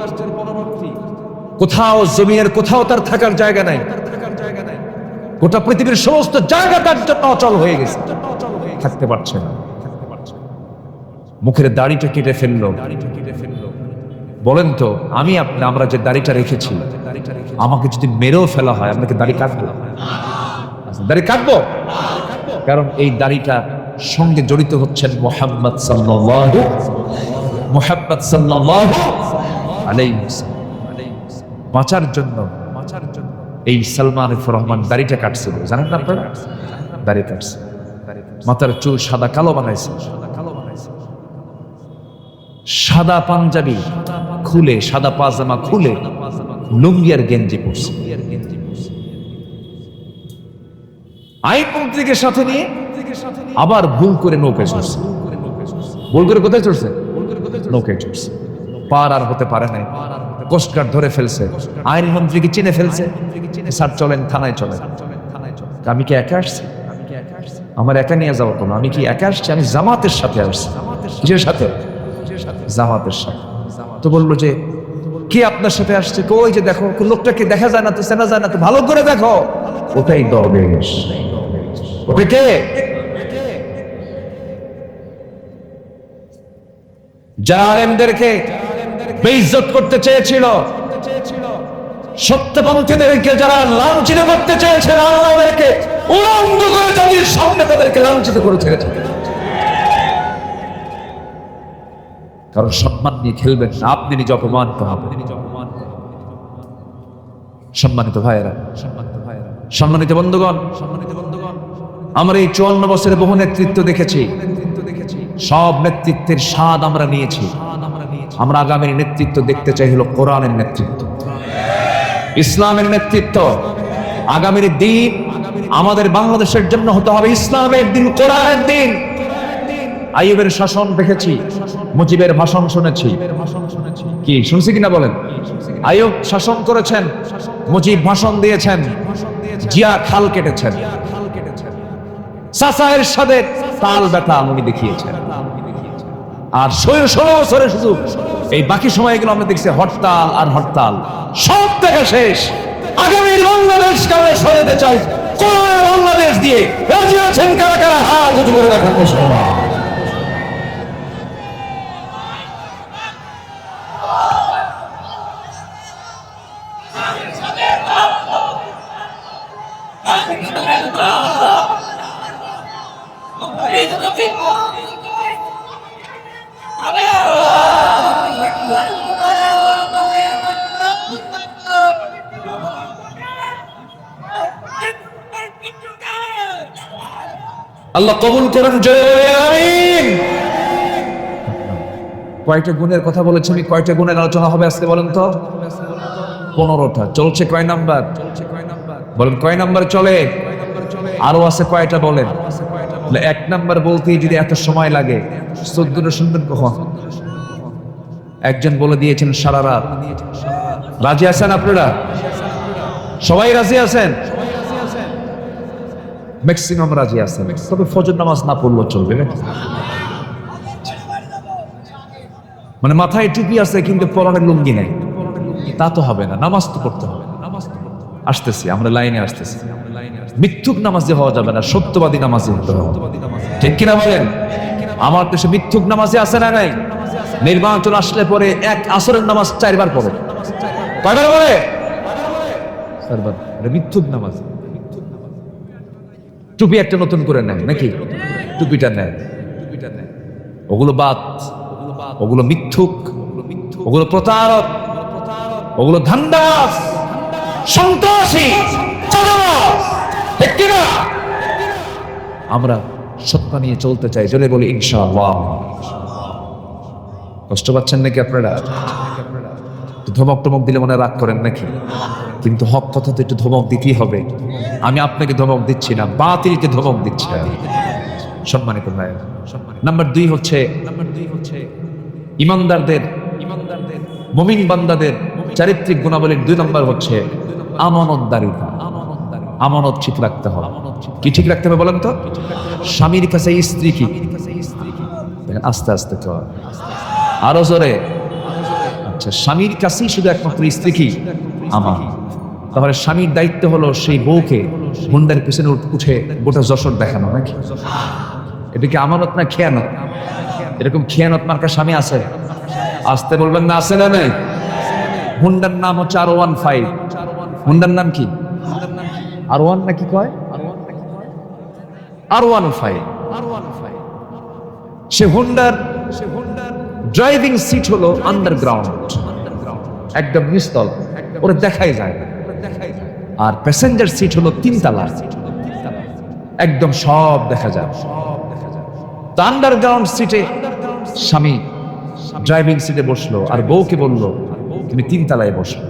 কোথাও জমিনের কোথাও তার থাকার জায়গা নাই। গোটা পৃথিবীর সমস্ত জায়গা তার জন্য অচল হয়ে গেছে, থাকতে পারছে না। মুখের দাড়িটা কেটে ফেললো। বলেন তো, আমরা যে দাড়িটা রেখেছি, আমাকে যদি মেরেও ফেলা হয়, আপনাকে দাড়ি কাটবো? দাড়ি কাটবো, কারণ এই দাড়িটা সঙ্গে জড়িত হচ্ছেন মুহাম্মদ সাল্লাল্লাহু আলাইহি ওয়াসাল্লাম। বাঁচার জন্য এই সালমান এফ রহমান দাড়িটা কাটছিল, জানেন না আপনারা? দাড়ি কাটছে, মাথার চুল সাদা কালো বানাইছে, সাদা পাঞ্জাবি খুলে, সাদা পাজামা খুলে লুঙ্গি আর গেঞ্জি পরছে। আইনমন্ত্রীকে সাথে নিয়ে আবার ভুল করে নৌকায় চড়ছে। ভুল করে কোথায় চড়ছে? নৌকায় চড়ছে। পার আর হতে পারে নাই, কোস্টগার্ড ধরে ফেলছে। আইনমন্ত্রীকে চিনে ফেলছে। স্যার চলেন, থানায় চলেন। আমি কি একা আসছি? আমার একা নিয়ে যাবো কোনো? আমি কি একা আসছি? আমি জামাতের সাথে আসছি। কিসের সাথে? জামাতের সাথে। তো বললো যে কে আপনার সাথে আসছে? ওই যে দেখো, লোকটাকে দেখা যায় না তো, চেনা যায় না তো, ভালো করে দেখো। ওটাই দরবেশ। ওটা কে? জালেমদেরকে বেইজ্জত করতে চেয়েছিল, সত্যপন্থীদেরকে যারা লাঞ্ছিত করতে চেয়েছিল, আল্লাহকে উলঙ্গ করে তাদের সামনে তাদেরকে লাঞ্ছিত করে ছেড়েছে। কারণ সম্মান নিয়ে খেলবেন না, আপনি নিজে অপমানিত হবেন। সম্মানিত ভাইয়েরা, সম্মানিত বন্ধুগণ, আমরা এই 54 বছরে বহু নেতৃত্ব দেখেছি। সব নেতৃত্বের স্বাদ আমরা নিয়েছি। আমরা আগামীর নেতৃত্ব দেখতে চাই হলো কোরআনের নেতৃত্ব, ইসলামের নেতৃত্ব। আগামীর দিন আমাদের বাংলাদেশের জন্য হতে হবে ইসলামের দিন, কোরআনের দিন। আইয়ুবের শাসন দেখেছি, মুজিবের ভাষণ শুনেছি। কি শুনছি কিনা বলেন? আইয়ুব শাসন করেছেন, মুজিব ভাষণ দিয়েছেন, জিয়া খাল কেটেছেন, চাচা এরশাদের তাল ব্যথা উনি দেখিয়েছেন। আর 16 বছরে শুধু এই বাকি সময়গুলো আমরা দেখছি হরতাল আর হরতাল। সব থেকে শেষ, আগামীর বাংলাদেশকে আমরা সরাতে চাই কোরআনের বাংলাদেশ দিয়ে রাজি আছেন কারা কারা? হাত উঁচু করে রাখেন ইনশাআল্লাহ। আল্লাহ কবুল করেন, জয় আমিন। কয়টা গুণের কথা বলেছি আমি? কয়টা গুণের আলোচনা হবে আজকে বলেন তো? 15টা। চলছে কয় নাম্বার? বলেন কয় নাম্বার চলে? আরো আছে কয়টা বলেন? 1 নাম্বার বলতেই যদি এত সময় লাগে, 14টা শুনবেন কখন? একজন বলে দিয়েছেন সারা রাত। রাজি আছেন আপনারা? সবাই রাজি আছেন? ম্যাক্সিমাম রাজি আছেন, তবে ফজর নামাজ না পড়লেও চলবে। মানে মাথায় টুপি আছে কিন্তু পরনের লুঙ্গি নাই, তা তো হবে না। নামাজ তো পড়তে হবে। আসতেছি, আমরা লাইনে আসতেছি। মিথ্যুক নামাজি হওয়া যাবে না, সত্যবাদী নামাজি হতে হবে। ঠিক কিনা বলেন? আমার দেশে মিথ্যুক নামাজি আছে না নাই? নির্বাচন আসলে পরে এক আসরের নামাজ 4 বার পড়ে। কয়বার পড়ে? 4 বার। মিথ্যুক নামাজ। টুপি একটা নতুন করে নেয় নাকি? টুপিটা নেয়, ওগুলো বাদ। ওগুলো মিথ্যুক, ওগুলো প্রতারক, ওগুলো ধান্দাবাজ, সন্ত্রাসী, চাঁদাবাজ। ঠিক কিনা? আমরা সত্য নিয়ে চলতে চাই, জোরে বলি ইনশাআল্লাহ। কষ্ট পাচ্ছেন নাকি আপনারা? ধমক টমক দিলে মনে রাগ করেন নাকি? কিন্তু হক কথা তো একটু ধমক দিতেই হবে। আমি আপনাকে ধমক দিচ্ছি না, বাতিলকে ধমক দিচ্ছি। সম্মানিত ভাই, নাম্বার 2 হচ্ছে ইমানদারদের, মুমিন বান্দাদের চারিত্রিক গুণাবলীর 2 নম্বর হচ্ছে আমানতদারিতা। আমানত ঠিক রাখতে হবে। কি ঠিক রাখতে হবে বলেন তো? স্বামীর কাছে স্ত্রী কি? আস্তে আস্তে তো আরো জোরে। আচ্ছা, স্বামীর কাছেই শুধু একমাত্র স্ত্রী কি? আমার। তাহলে স্বামীর দায়িত্ব হলো সেই বউকে হুন্ডার পিছনে উঠে গোটা যশোর দেখানো নাকি? এটা কি আমানত না খেয়ানত? এরকম খেয়ানত মার্কা স্বামী আছে? আসতে বলবেন না, আছে না নেই? হুন্ডার নাম হচ্ছে R15। হুন্ডার নাম কি? R1 নাকি কয়? R15। সে হুন্ডার ড্রাইভিং সিট হলো আন্ডারগ্রাউন্ড, একদম নিস্তল, ওরা দেখাই যায়। আর প্যাসেঞ্জার সিট হলো 3 তলা, একদম সব দেখা যায়। তো আন্ডারগ্রাউন্ড সিটে স্বামী ড্রাইভিং সিটে বসলো, আর বউকে বললো তুমি 3 তলায় বসো।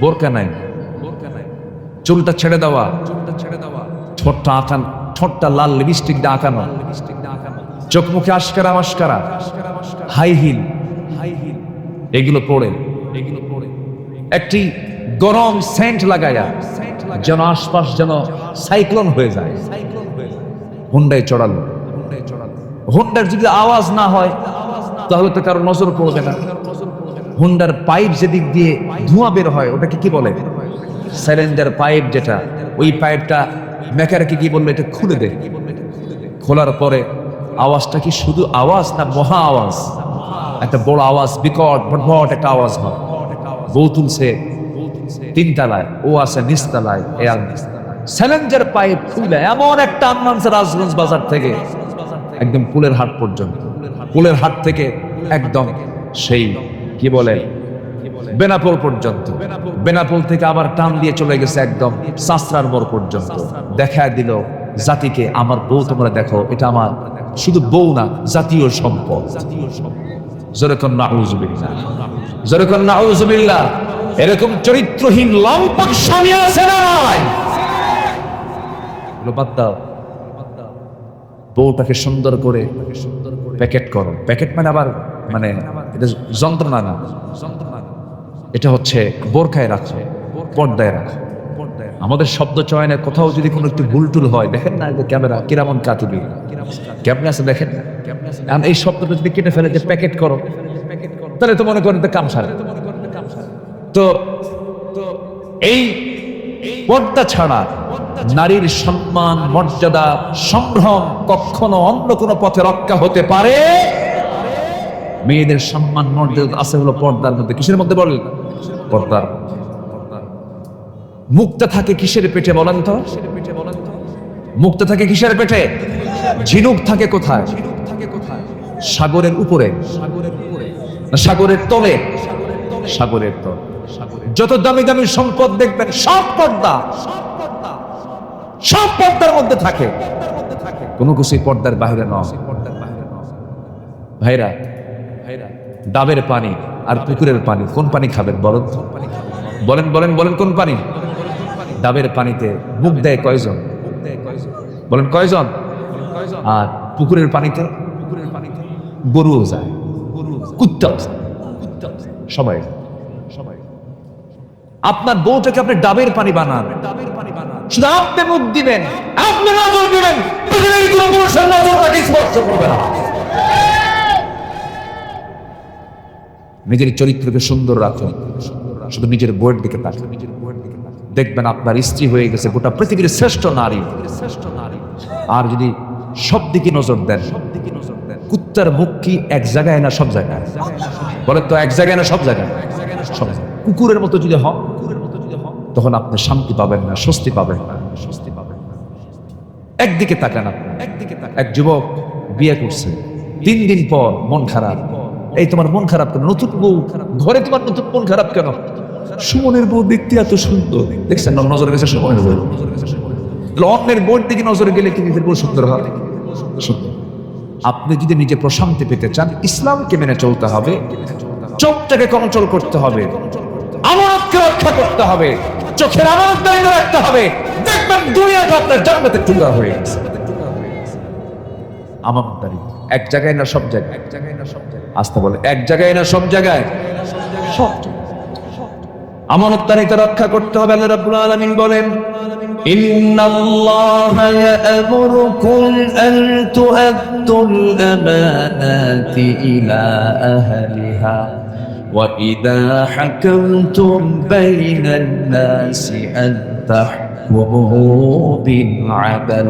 বোরকা নাই, চুলটা ছেড়ে দেওয়া, ঠোঁটটা আঁকানো, ঠোঁটটা লাল লিপস্টিক দিয়ে আঁকানো, চোখ মুখে আশকারা মাস্কারা, হাই হিল, এগুলো পরে একটি গরম সেন্ট লাগায়া যেন আশপাশ যেন সাইক্লোন হয়ে যায়। হুন্ডায় চড়ালো। হুন্ডার যদি আওয়াজ না হয় তাহলে তো কারো নজর পড়বে না। হুন্ডার পাইপ যেদিক দিয়ে ধোঁয়া বের হয় ওটাকে কি বলে? Cylinder pipe. যেটা ওই পাইপটা মেকারকে কি বললো, এটা খুলে দে। খোলার পরে আওয়াজটা কি শুধু আওয়াজ না মহা আওয়াজ? একটা বড় আওয়াজ, বিকট ভটভট একটা আওয়াজ হয়। বউ তুলছে 3 তলায়, ও আছে নিচতলায়। সিলিন্ডার পাইপ খুলে এমন একটা আনমানছে রাজগঞ্জ বাজার থেকে একদম পুলের হাট পর্যন্ত, পুলের হাট থেকে একদম সেই কি বলে বেনাপোল পর্যন্ত, বেনাপোল থেকে আবার টান দিয়ে চলে গেছে একদম সাসরার মোড় পর্যন্ত। দেখা দিল জাতিকে, আমার বউ তোমরা দেখো, এটা আমার শুধু বউ না, জাতীয় সম্পদ। জোরে কোন নাউযুবিল্লাহ, জোরে কোন নাউযুবিল্লাহ। এরকম চরিত্রহীন লম্পট স্বামী আছে না নাই? বাদ দাও, বউটাকে সুন্দর করে প্যাকেট করো। প্যাকেট মানে আবার মানে এটা যন্ত্রণা না, এটা হচ্ছে বোরখায় রাখো, পর্দায় রাখো। আমাদের শব্দ চয়নে কোথাও যদি কোনো একটু ভুলটুল হয়, দেখেন না ক্যামেরা কিরামন কাতিবি, কেমনে আছে দেখেন না। এই শব্দটা যদি কেটে ফেলে যে প্যাকেট করো, তাহলে তো মনে করেন তো কাম সারে। তো এই পর্দা ছাড়া নারীর সম্মান, মর্যাদা, সম্ভ্রম কখনো অন্য কোনো পথে রক্ষা হতে পারে? মেয়েদের সম্মান মর্যাদা আছে হলো পর্দার মধ্যে। কিসের মধ্যে বলেন? পর্দার। মুক্তা থাকে কিসের পেটে বলেন তো? মুক্তা থাকে কিসের পেটে? ঝিনুক থাকে কোথায়? সাগরের উপরে না সাগরের তলে? সাগরের তল। যত দামি দামি সম্পদ দেখবেন সব পর্দা, সব পর্দার মধ্যে থাকে, কোনো কিছুই পর্দার বাইরে নয়। ভাইরা, ডাবের পানি আর পুকুরের পানি, কোন পানি খাবেন বলেন? বলেন বলেন বলেন, কোন পানি? ডাবের পানিতে মুখ দেয় কয়জন? বলেন কয়জন? আর পুকুরের পানিতে গরুও যায়, কুত্তাও যায়, সবাই। আপনার বউটাকে আপনি ডাবের পানি বানান, শুধু আপনি মুখ দিবেন, আপনি নজর দিবেন, পৃথিবীর কোনো পুরুষের নজর তাকে স্পর্শ করবে না। নিজের চরিত্রকে সুন্দর রাখুন, শুধু নিজের বউয়ের দিকে তাকান, দেখবেন আপনার স্ত্রী হয়ে গেছে গোটা পৃথিবীর শ্রেষ্ঠ নারী। আর যদি সব দিকে নজর দেন, কুত্তার মুখ কি এক জায়গায় না সব জায়গায়? বলেন তো, এক জায়গায় না সব জায়গায়? সব জায়গায়। কুকুরের মতো যদি হন, তখন আপনি শান্তি পাবেন না, স্বস্তি পাবেন না। একদিকে তাকান আপনি। এক যুবক বিয়ে করছে, 3 দিন পর মন খারাপ। এই তোমার মন খারাপ কেন? নতুন বউ ঘরে, তোমার নতুন মন খারাপ কেন? সুমনের বউ দেখতে এত সুন্দর। দেখছেন নজরে গেছে সুমনের বউ। অন্যের বউর দিকে নজরে গেলে কি নিজের বউ সুন্দর হয়? সুন্দর। আপনি যদি নিজে প্রশান্তি পেতে চান, ইসলামকে মেনে চলতে হবে, চোখটাকে কন্ট্রোল করতে হবে, আমানতকে রক্ষা করতে হবে, চোখের আমানতদারি রাখতে হবে। দেখবেন দুনিয়াটা আপনার জান্নাতের টুকরা হয়ে গেছে। আমানতদারি এক জায়গায় না সব জায়গায়? আস্তে বলে, এক জায়গায় না সব জায়গায়? সব আমানতদারিতা রক্ষা করতে হবে। আল্লাহ রাব্বুল আলামিন বলেন, ইন্নাল্লাহা ইয়া'মুরুকুম আন তু'আদ্দুল আমানাতি ইলা আহলিহা ওয়া ইযা হাকামতুম বাইনান নাসি আন তাহকুমু বিল আদল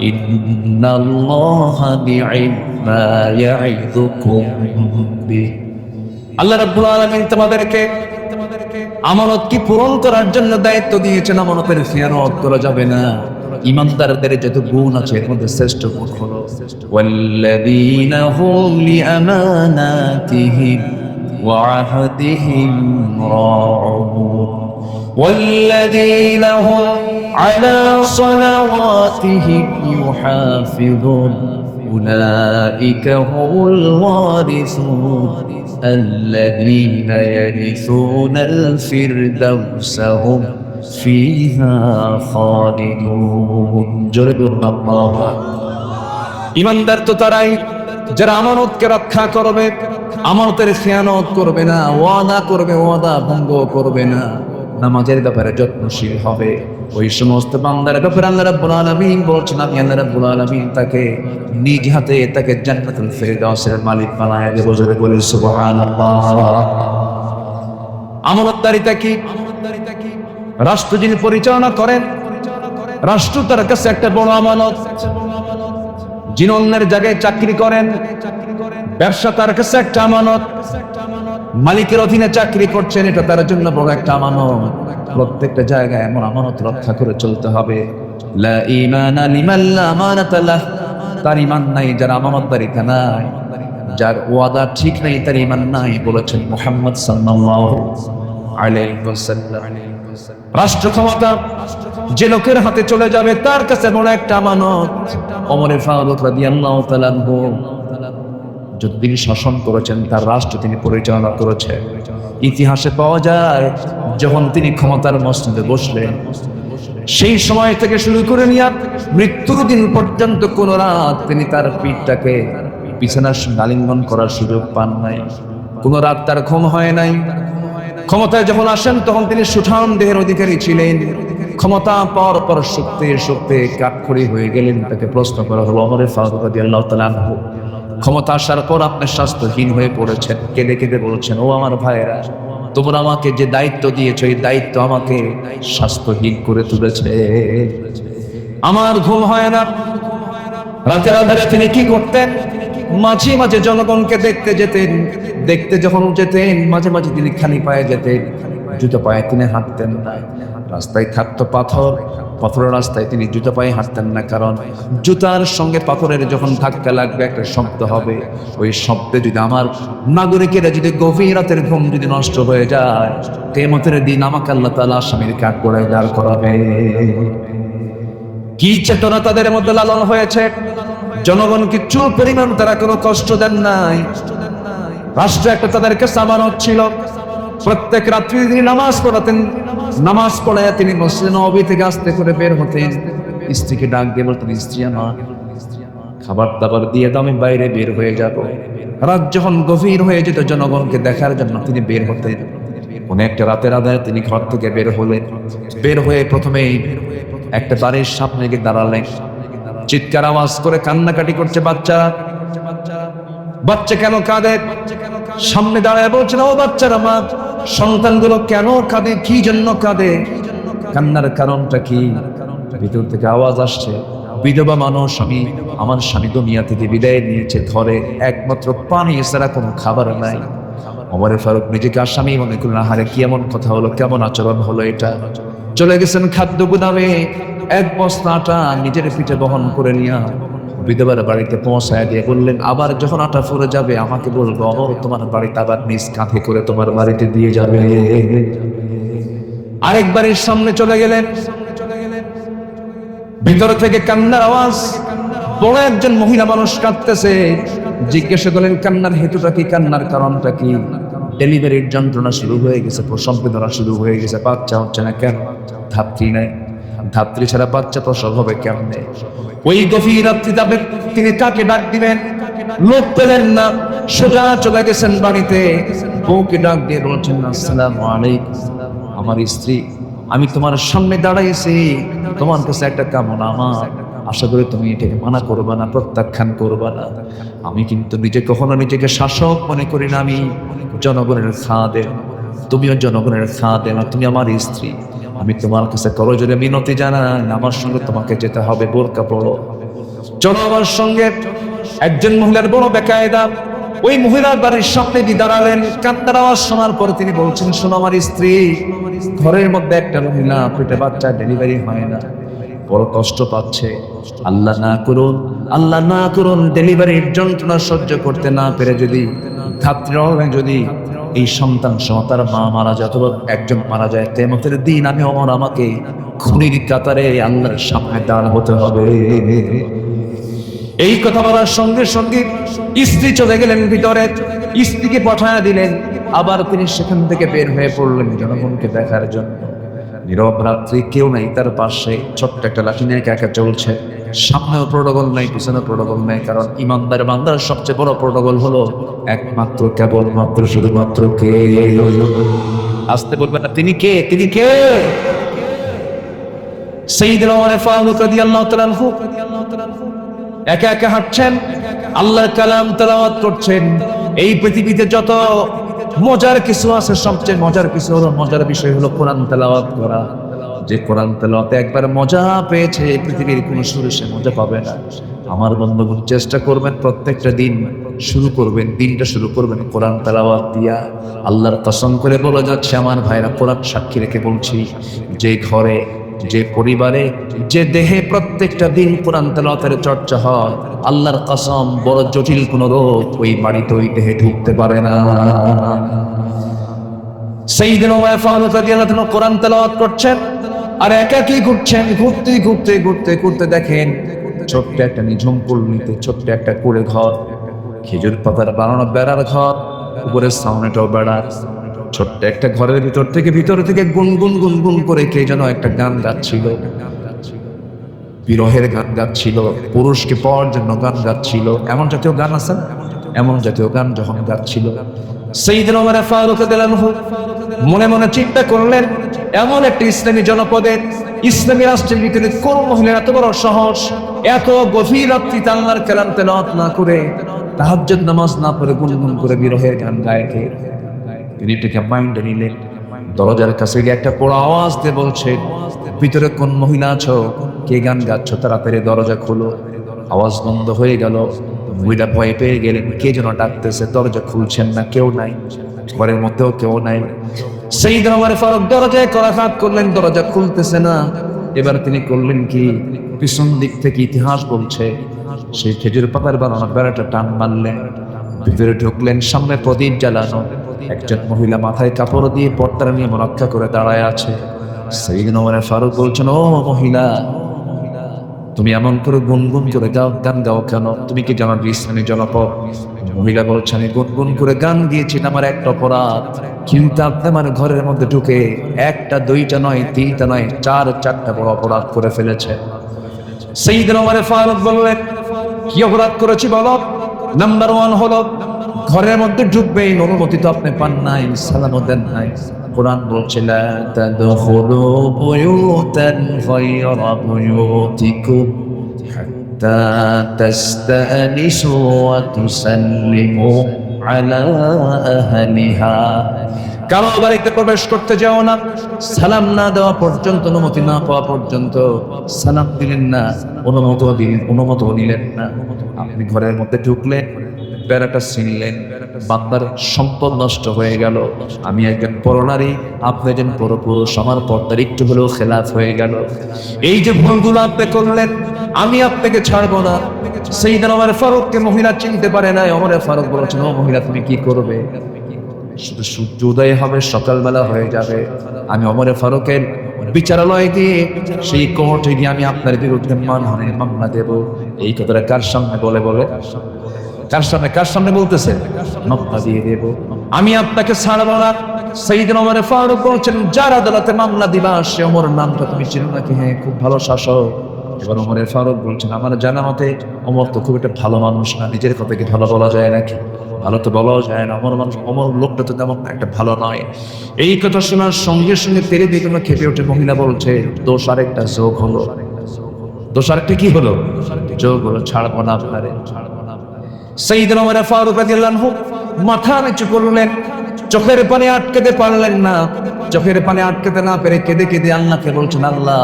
ইন্নাল্লাহা বি'মা ইয়া'ইযুকুম বিহি। আল্লাহ রাব্বুল আলামিন তোমাদেরকে আমানত কি পূরণ করার জন্য দায়িত্ব দিয়েছেন। আমানতের খেয়ানত করা যাবে না। ইমানদারদের যত গুণ আছে এর মধ্যে শ্রেষ্ঠ গুণ হলো ওয়াল্লাযীনা হুম লিআমানাতিহিম ওয়া আহদিহিম রাউন ওয়াল্লাযীনা হুম আলা সালাওয়াতিহিম ইউহাফিযুন উলাইকা হুমুল ওয়ারিসুন الذين يرثون الفردوس هم فيها خالدون جربنا الله। ইমানদার তো তারাই যারা আমানতকে রক্ষা করবে, আমানতের খেয়ানত করবে না, ওয়াদা করবে, ওয়াদা ভঙ্গ করবে না, নামাজের ব্যাপারে যত্নশীল হবে। ওই সমস্ত বান্দার ব্যাপারে আল্লাহ রাব্বুল আলামিন বলছেন, আমি আল্লাহ রাব্বুল আলামিন তাকে নিজ হাতে তাকে জান্নাতুল ফিরদাউসের মালিক বানায় দেব। জোরে বলি সুবহানাল্লাহ। আমানতদারিতা কি? রাষ্ট্র যিনি পরিচালনা করেন, রাষ্ট্র তার কাছে একটা বড় আমানত। যিনি অন্যের জায়গায় চাকরি করেন, ব্যবসা তার কাছে একটা আমানত। মালিকের অধীনে চাকরি করছেন, এটা তার জন্য বড় একটা আমানত। প্রত্যেকটা জায়গায় এমন আমানত রক্ষা করে চলতে হবে। লা ঈমানা লিমান লা আমানাতা লাহ, তার ঈমান নাই যার আমানতদারিতা নাই, যার ওয়াদা ঠিক নাই তার ঈমান নাই, বলেছেন মুহাম্মদ সাল্লাল্লাহু আলাইহি ওয়াসাল্লাম। রাষ্ট্র ক্ষমতা যে লোকের হাতে চলে যাবে তার কাছে বড় একটা আমানত। ওমর ফারুক রাদিয়াল্লাহু তাআলা আনহু যতদিন শাসন করেছেন, তার রাষ্ট্র তিনি পরিচালনা করেছেন। ইতিহাসে পাওয়া যায় যখন তিনি ক্ষমতার মসনদে বসলেন, সেই সময় থেকে শুরু করে নিয়ে মৃত্যুর দিন পর্যন্ত কোন রাত তিনি তার পিঠটাকে বিছানার সঙ্গে আলিঙ্গন করার সুযোগ পান নাই। কোন রাত তার ঘুম হয় নাই। ক্ষমতায় যখন আসেন তখন তিনি সুঠাম দেহের অধিকারী ছিলেন। ক্ষমতা পাওয়ার পর শক্তি শক্তি কাঠখড়ি হয়ে গেলেন। তাকে প্রশ্ন করা হলো, ওমর ফারুক রাদিয়াল্লাহু তাআলা আনহু, ক্ষমতা আসার পর আপনি স্বাস্থ্যহীন হয়ে পড়েছেন। কেঁদে কেঁদে বলছেন, ও আমার ভাইয়েরা, তোমরা আমাকে যে দায়িত্ব দিয়েছো এই দায়িত্ব আমাকে স্বাস্থ্যহীন করে তুলেছে। আমার ঘুম হয় না। রাতের আধারে তিনি কি করতেন? মাঝে মাঝে জনগণকে দেখতে যেতেন। দেখতে যখন যেতেন মাঝে মাঝে তিনি খালি পায়ে যেতেন, জুতো পায়ে তিনি হাঁটতেন না। রাস্তায় থাকতো পাথর, পাথরের রাস্তায় তিনি জুতো পায়ে হাঁটতেন না, কারণ জুতার সঙ্গে পাথরের যখন ধাক্কা লাগবে একটা শব্দ হবে। ওই শব্দে যদি আমার নাগরিকেরা যদি গভীর রাতের ঘুম যদি নষ্ট হয়ে যায়, কিয়ামতের দিন আমাকে আল্লাহ তাআলা আসামির কাঠ করে দাঁড় করাবে। কি চেতনা তাদের মধ্যে লালন হয়েছে! জনগণকে চুল পরিমাণ তারা কোনো কষ্ট দেন নাই। রাষ্ট্র একটা তাদেরকে সামানত ছিল। প্রত্যেক রাত্রি তিনি নামাজ পড়াতেন। নামাজ পড়ায় তিনি মসজিদ নববী থেকে আস্তে করে বের হতেন। স্ত্রীকে ডাক দিয়ে বলতেন, স্ত্রী আমার খাবার দাবার দিয়ে দাও, আমি বাইরে বের হয়ে যাব। রাত যখন গভীর হয়ে যেত জনগণকে দেখার জন্য তিনি বের হতেন। অনেকটা রাতের আধারে তিনি ঘর থেকে বের হলেন। বের হয়ে প্রথমেই একটা বাড়ির সামনে গিয়ে দাঁড়ালেন। চিৎকার আওয়াজ করে কান্নাকাটি করছে বাচ্চা। বাচ্চা কেন কাঁদে? সামনে দাঁড়ায় বলছেন, ও বাচ্চারা, মা সন্তানগুলো কেন কাঁদে? কি জন্য কাঁদে? কান্নার কারণটা কি? ভিতর থেকে আওয়াজ আসছে, বিধবা মানুষ, আমি আমার স্বামী দুনিয়া থেকে বিদায় নিয়েছে, ঘরে একমাত্র পানি ছাড়া কোনো খাবার নাই। ওমর ফারুক নিজেকে আসামি মনে করলেন, আহারে কি এমন কথা হলো, কেমন আচরণ হলো এটা। চলে গেছেন খাদ্য গুদামে, এক বস্তা আটা নিজের পিঠে বহন করে নিয়ে বিধবার বাড়িতে পৌঁছায় দিয়ে বললেন, আবার যখন আটা ফুরে যাবে আমাকে বলবো, অমর তোমার বাড়িতে আবার নিজ কাঁধে করে তোমার বাড়িতে দিয়ে যাবে। আরেক বাড়ির সামনে চলে গেলেন। ভিতর থেকে কান্নার আওয়াজ। বড় একজন মহিলা মানুষ কাঁদতেছে। জিজ্ঞাসা করলেন, কান্নার হেতুটা কি? কান্নার কারণটা কি? ডেলিভারির যন্ত্রণা শুরু হয়ে গেছে, প্রসব বেদনা শুরু হয়ে গেছে, বাচ্চা হচ্ছে না। কেন? ধাত্রী নাই। ধাত্রী ছাড়া বাচ্চা প্রসব হবে কেমনে? ওই গভীর রাত্রিতে তিনি কাকে ডাক দিবেন? লোক পেলেন না, সোজা চলে গেছেন বাড়িতে। বউকে ডাক দিয়ে বলছেন, আসসালামু আলাইকুম, আমার স্ত্রী, আমি তোমার সামনে দাঁড়াইছি, তোমার কাছে একটা কামনা আমার, আশা করি তুমি এটাকে মানা করবা না, প্রত্যাখ্যান করবা না। আমি কিন্তু কখনো নিজেকে শাসক মনে করি না, আমি জনগণের খাদেম, তুমিও জনগণের খাদেম, তুমি আমার স্ত্রী। আমি তোমার কাছে করজোরে মিনতি জানাই, আমার সঙ্গে তোমাকে যেতে হবে, বোরকা পরো, চলো আমার সঙ্গে। একজন মহিলার বড় বেকায়দা। ওই মহিলার বাড়ির সামনে দিয়ে দাঁড়ালেন। কান্নার আওয়াজ শোনার পরে তিনি বলছেন, শোনো আমার স্ত্রী, ঘরের মধ্যে একটা মহিলা পেটে বাচ্চা ডেলিভারি হয় না, বড় কষ্ট পাচ্ছে। আল্লাহ না করুন, আল্লাহ না করুন, ডেলিভারির যন্ত্রণা সহ্য করতে না পেরে যদি যদি এই সন্তান সহ তার মা মারা যায় অথবা একজন মারা যায়, কিয়ামতের দিন আমি ওমর আমাকে খুনির কাতারে আল্লাহর সামনে দাঁড় হতে হবে। এই কথা বলার সঙ্গে সঙ্গে স্ত্রী চলে গেলেন ভিতরে, স্ত্রীকে পাঠায় দিলেন। আবার তিনি সেখান থেকে বের হয়ে পড়লেন জনগণকে দেখার জন্য। নীরব রাত্রি, কেউ নাই তার পাশে। ছোট্ট একটা লাঠি নিয়ে একা একা চলছে। সামনেও প্রোটোকল নাই, পিছনে প্রোটোকল নাই, কারণ ইমানদার বান্দার সবচেয়ে বড় প্রোটোকল হলো একমাত্র কেবলমাত্র শুধুমাত্র কে। আসতে বলবেন না, তিনি কে? তিনি কে? সাইয়্যিদুনা ওমর ফারুক রাদিয়াল্লাহু তাআলা আনহু একা একা হাঁটছেন, আল্লাহর কালাম তেলাওয়াত করছেন। এই পৃথিবীতে যত মজার কিছু আছে, সবচেয়ে মজার কিছু হলো, মজার বিষয় হলো কোরআন তেলাওয়াত করা। যে কোরআন তেলাওয়াতে একবার মজা পেয়েছে, পৃথিবীর কোনো সুরে সে মজা পাবে না। আমার বন্ধুগণ, চেষ্টা করবেন প্রত্যেকটা দিন শুরু করবেন, দিনটা শুরু করবেন কোরআন তেলাওয়াত দিয়া। আল্লাহর কসম করে বলা যাচ্ছে আমার ভাইরা, কোরআন সাক্ষী রেখে বলছি, যে ঘরে, যে পরিবারে, যে দেহে প্রত্যেকটা দিন কোরআন তেলাওয়াতের চর্চা হয়, আল্লাহর কসম বড় জটিল কোন রোগ ওই বাড়িতে, ওই দেহে ঢুকতে পারে না। সাইয়্যিদুনা ওমর ফারুক রাদিয়াল্লাহু তাআলা কোরআন তেলাওয়াত করছেন আর একাকী ঘুরছেন। ঘুরতে ঘুরতে ঘুরতে ঘুরতে দেখেন ছোট্ট একটা নিঝুম পল্লীতে ছোট্ট একটা কুড়ে ঘর, খেজুর পাতার বানানো বেড়ার ঘর, উপরে সামনেটাও বেড়ার। ছোট্ট একটা ঘরের ভিতর থেকে গুনগুন গুনগুন করে কে যেন একটা গান গাচ্ছিল, বিরহের গান গাচ্ছিল, পুরুষকে পাওয়ার জন্য গান গাচ্ছিল। এমন জাতীয় গান আছে, এমন জাতীয় গান যখন গাচ্ছিল, সাইয়্যিদুনা ওমর ফারুক রাদিয়াল্লাহু আনহু মনে মনে চিন্তা করলেন, এমন একটা ইসলামী জনপদে, ইসলামী রাষ্ট্রের ভিতরে কোন মহিলা এত বড় সাহস, এত গভীর রাত্রিতে আল্লাহর কালাম তেলাওয়াত না করে, তাহাজ্জুদ নামাজ না পড়ে গুনগুন করে বিরহের গান গায় কে? তিনি এটাকে মাইন্ডে নিলেন। দরজার কাছে গিয়ে একটা বড় আওয়াজ দিয়ে বলছে, ভিতরে কোন মহিলা আছো, কে গান গাচ্ছ, তাড়াতাড়ি দরজা খোলো। আওয়াজ বন্ধ হয়ে গেল। মহিলা ভয় পেয়ে গেলেন, কে যেন ডাকতেছে, দরজা খুলছেন না, কেউ নাই, ঘরের মধ্যেও কেউ নাই। সাইয়েদনা ওমর ফারুক দরজায় করাঘাত করলেন, দরজা খুলতেছে না। এবার তিনি করলেন কি, পিছন দিক থেকে ইতিহাস বলছে সেই খেজুর পাতার বানানো বেড়াটা টান মারলেন, ভিতরে ঢুকলেন। সামনে প্রদীপ জ্বালানো, একজন মহিলা মাথায় কাপড় দিয়ে পর্দার নিয়ে রক্ষা করে দাঁড়ায় আছে। সাইয়েদনা ওমর ফারুক বলছেন, ও মহিলা, তুমি এমন করে গুনগুন করে গান গাও কেন? তুমি কি জানো ইসলামী জনপদ? মহিলা বলছে, আমি গুনগুন করে গান গিয়েছি, আমার একটা অপরাধ, কিন্তু আপনি আমার ঘরের মধ্যে ঢুকে একটা দুইটা নয়, তিনটা নয়, চারটা বড় অপরাধ করে ফেলেছে। সাইয়েদনা ওমর ফারুক বললেন, কি অপরাধ করেছি বলো? নাম্বার 1 হলো ঘরের মধ্যে ঢুকবে এই অনুমতি তো আপনি পান নাই, সালামও দেন নাই। কোরআন বলছে, লা তাদখুলু বুয়ুতান গায়রা বুয়ুতিকুম হাত্তা তাস্তানিসু ওয়া তুসাল্লিমু আলা আহলিহা। কারো বাড়িতে প্রবেশ করতে যাও না, সালাম না দেওয়া পর্যন্ত, অনুমতি না পাওয়া পর্যন্ত। সালাম দিলেন না, অনুমতি নিলেন না। আপনি ঘরের মধ্যে ঢুকলেন, বেড়াটা ছিনলেন, বান্দার সম্পদ নষ্ট হয়ে গেল। আমি একজন পরনারী, আপনি একজন পরপুরুষ, আমার পর্দার একটু হলেও খেলাফ হয়ে গেল। এই যে ভুলগুলো আপনি করলেন, আমি আপনাকে ছাড়বো না। সাইয়েদনা ওমর ফারুককে মহিলা চিনতে পারে না। ওমর ফারুক বলেছেন, ও মহিলা, তুমি কি করবে? শুধু সূর্য উদয় হবে, সকালবেলা হয়ে যাবে, আমি ওমর ফারুকের বিচারালয় দিয়ে সেই কোর্টে গিয়ে আমি আপনার বিরুদ্ধে মানহানির মামলা দেব। এই কথাটা কার সামনে বলে? কার সামনে বলতেছে? মামলা দিয়ে দেব, আমি আপনাকে ছাড়বো না। সাইয়েদনা ওমর ফারুক বলছেন, যার আদালতে মামলা দিবা সে ওমর নামটা তুমি চিনো নাকি? হ্যাঁ, খুব ভালো শাসক। এবার ওমর ফারুক বলছেন, আমার জানা মতে ওমর তো খুব একটা ভালো মানুষ না। নিজের কথাকে ভালো বলা যায় নাকি? ভালো তো বলাও যায় না। ওমর লোকটা তো তেমন একটা ভালো নয়। এই কথা শোনার সঙ্গে সঙ্গে তেরে বেগুনে খেপে ওঠে। মহিলা বলছে, দোষ আরেকটা যোগ হলো। দোষ আরেকটা কি হলো? যোগ হলো, ছাড়বো না আপনারে। সাইয়েদনা ওমর ফারুক রাদিয়াল্লাহু আনহু মাথা নিচু করলেন, চোখের পানি আটকাতে পারলেন না। চোখের পানি আটকাতে না পেরে কেঁদে কেঁদে আল্লাহকে বলছেন, আল্লাহ,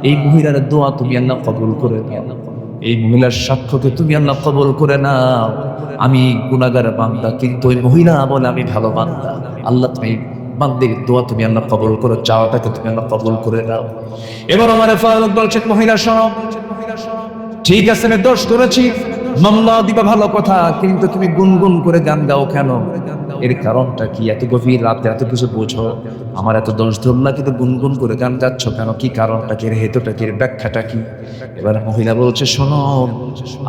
এই মহিলার দোয়া তুমি আল্লাহ কবুল করে নাও, এই মহিলার সাক্ষ্যকে তুমি আল্লাহ কবুল করে নাও। আমি গুনাহগার বান্দা, কিন্তু ওই মহিলা বলে আমি ভালো বান্দা। আল্লাহ, তুমি বান্দির দোয়া তুমি আল্লাহ কবুল করো, চাওয়াটাকে তুমি আল্লাহ কবুল করে নাও। এবার ওমর ফারুক বলছেন, মহিলা শোনো, ঠিক আছে আমি দোষ করেছি, মামলা দিবা ভালো কথা, কিন্তু তুমি গুনগুন করে গান গাও কেন? এর কারণটা কি? এত গভীর রাতে এত কিছু বোঝো, আমার এত দোষ ধরলা, কিন্তু গুনগুন করে গান গাচ্ছ কেন? কি কারণটা কি? হেতুটা কি? ব্যাখ্যাটা কি? এবার মহিলা বলছে, শোনো,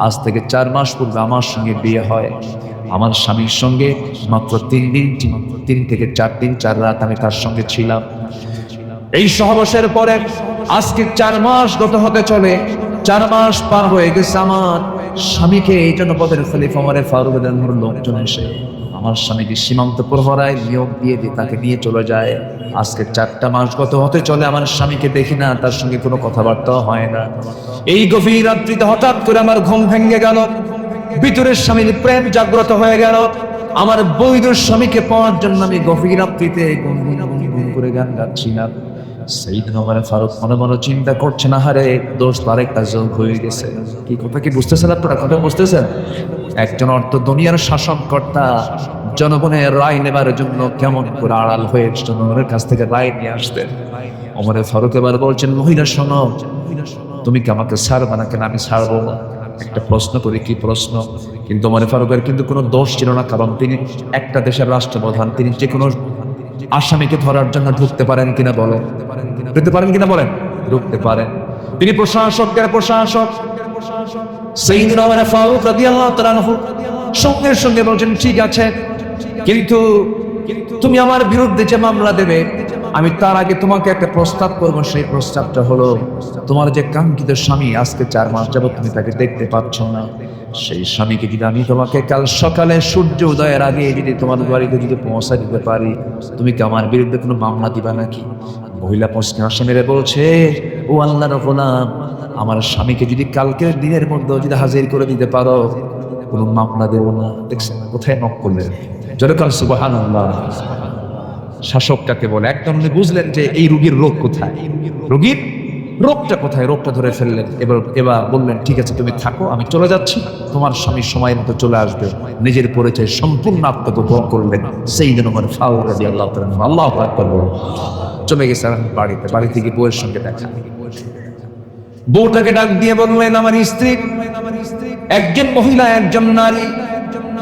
আজ থেকে 4 মাস পূর্বে আমার সঙ্গে বিয়ে হয়। আমার স্বামীর সঙ্গে মাত্র 3 থেকে 4 দিন 4 রাত আমি তার সঙ্গে ছিলাম। এই সহবাসের পরে আজকে 4 মাস গত হতে চলে, 4 মাস পার হয়ে গেছে। আমার স্বামীকে এই জনপদের খলিফা ওমর ফারুক রাদিয়াল্লাহু আনহুর লোকজন এসে আমার স্বামীকে সীমান্ত প্রহরায় নিয়োগ দিয়ে তাকে নিয়ে চলে যায়। আজকে 4টা মাস গত হতে চলে, আমার স্বামীকে দেখি না, তার সঙ্গে কোনো কথাবার্তা হয় না। এই গভীর রাত্রিতে হঠাৎ করে আমার ঘুম ভেঙে গেল, ভিতরের স্বামীর প্রেম জাগ্রত হয়ে গেল। আমার বৈধ স্বামীকে পাওয়ার জন্য আমি গভীর রাত্রিতে গুনগুন করে গান গাচ্ছি না। সাইয়েদনা ওমর ফারুক মনে মনে চিন্তা করছেন, আহারে, দোষ আরেকটা যোগ হয়ে গেছে। কি কথা কি বুঝতেছেন আপনারা? কথা বুঝতেছেন? একজন অর্থ দুনিয়ার শাসনকর্তা জনগণের রায় নেবার জন্য কেমন করে আড়াল হয়ে জনগণের কাছ থেকে রায় নিয়ে আসতেন। ওমর ফারুক এবার বলছেন, মহিলা শোনো, তুমি কি আমাকে ছাড়বা না? কেন আমি ছাড়বো না? একটা প্রশ্ন করি। কি প্রশ্ন? কিন্তু ওমর ফারুকের কিন্তু কোনো দোষ ছিল না, কারণ তিনি একটা দেশের রাষ্ট্রপ্রধান। তিনি যে কোনো আসামিকে ধরার জন্য ঢুকতে পারেন কিনা বলেন? ঢুকতে পারেন কিনা বলেন? ঢুকতে পারেন। তিনি প্রশাসকের প্রশাসক। সাইয়েদনা ওমর ফারুক রাদিয়াল্লাহু তাআলা আনহু সঙ্গে সঙ্গে বলছেন, ঠিক আছে, কিন্তু তুমি আমার বিরুদ্ধে যে মামলা দেবে, আমি তার আগে তোমাকে একটা প্রস্তাব করব। সেই প্রস্তাবটা হলো, তোমার যে কাঙ্ক্ষিত স্বামী আজকে 4 মাস যাবত তুমি তাকে দেখতে পাচ্ছ না, সেই স্বামীকে যদি আমি তোমাকে কাল সকালে সূর্য উদয়ের আগে যদি তোমার বাড়িতে যদি পৌঁছা দিতে পারি, তুমি কি আমার বিরুদ্ধে কোনো মামলা দিবা নাকি? মহিলা প্রশ্নে হাসি মেরে বলছে, ও আল্লাহর গোলাম, আমার স্বামীকে যদি কালকের দিনের মধ্যে যদি হাজির করে দিতে পারো, কোনো মামলা দেব না। দেখছেন কোথায় নক করলেন? জোরে কাল সুবহানাল্লাহ। শাসকটাকে বলে একদম উনি বুঝলেন যে এই রোগীর রোগ কোথায়, রোগীর রোগটা কোথায়, রোগটা ধরে ফেললেন। এবার বললেন ঠিক আছে তুমি থাকো, আমি চলে যাচ্ছি, তোমার স্বামী সময় মতো চলে আসবে। নিজের পরিচয় সম্পূর্ণ আত্মগোপন করলেন সাইয়্যিদুনা ওমর ফারুক রাদিয়াল্লাহু তাআলা। আল্লাহু আকবার। চলে গেছে বাড়িতে। বাড়িতে গিয়ে বউয়ের সঙ্গে দেখা। বউটাকে ডাক দিয়ে বললেন আমার স্ত্রী, একজন মহিলা, একজন নারী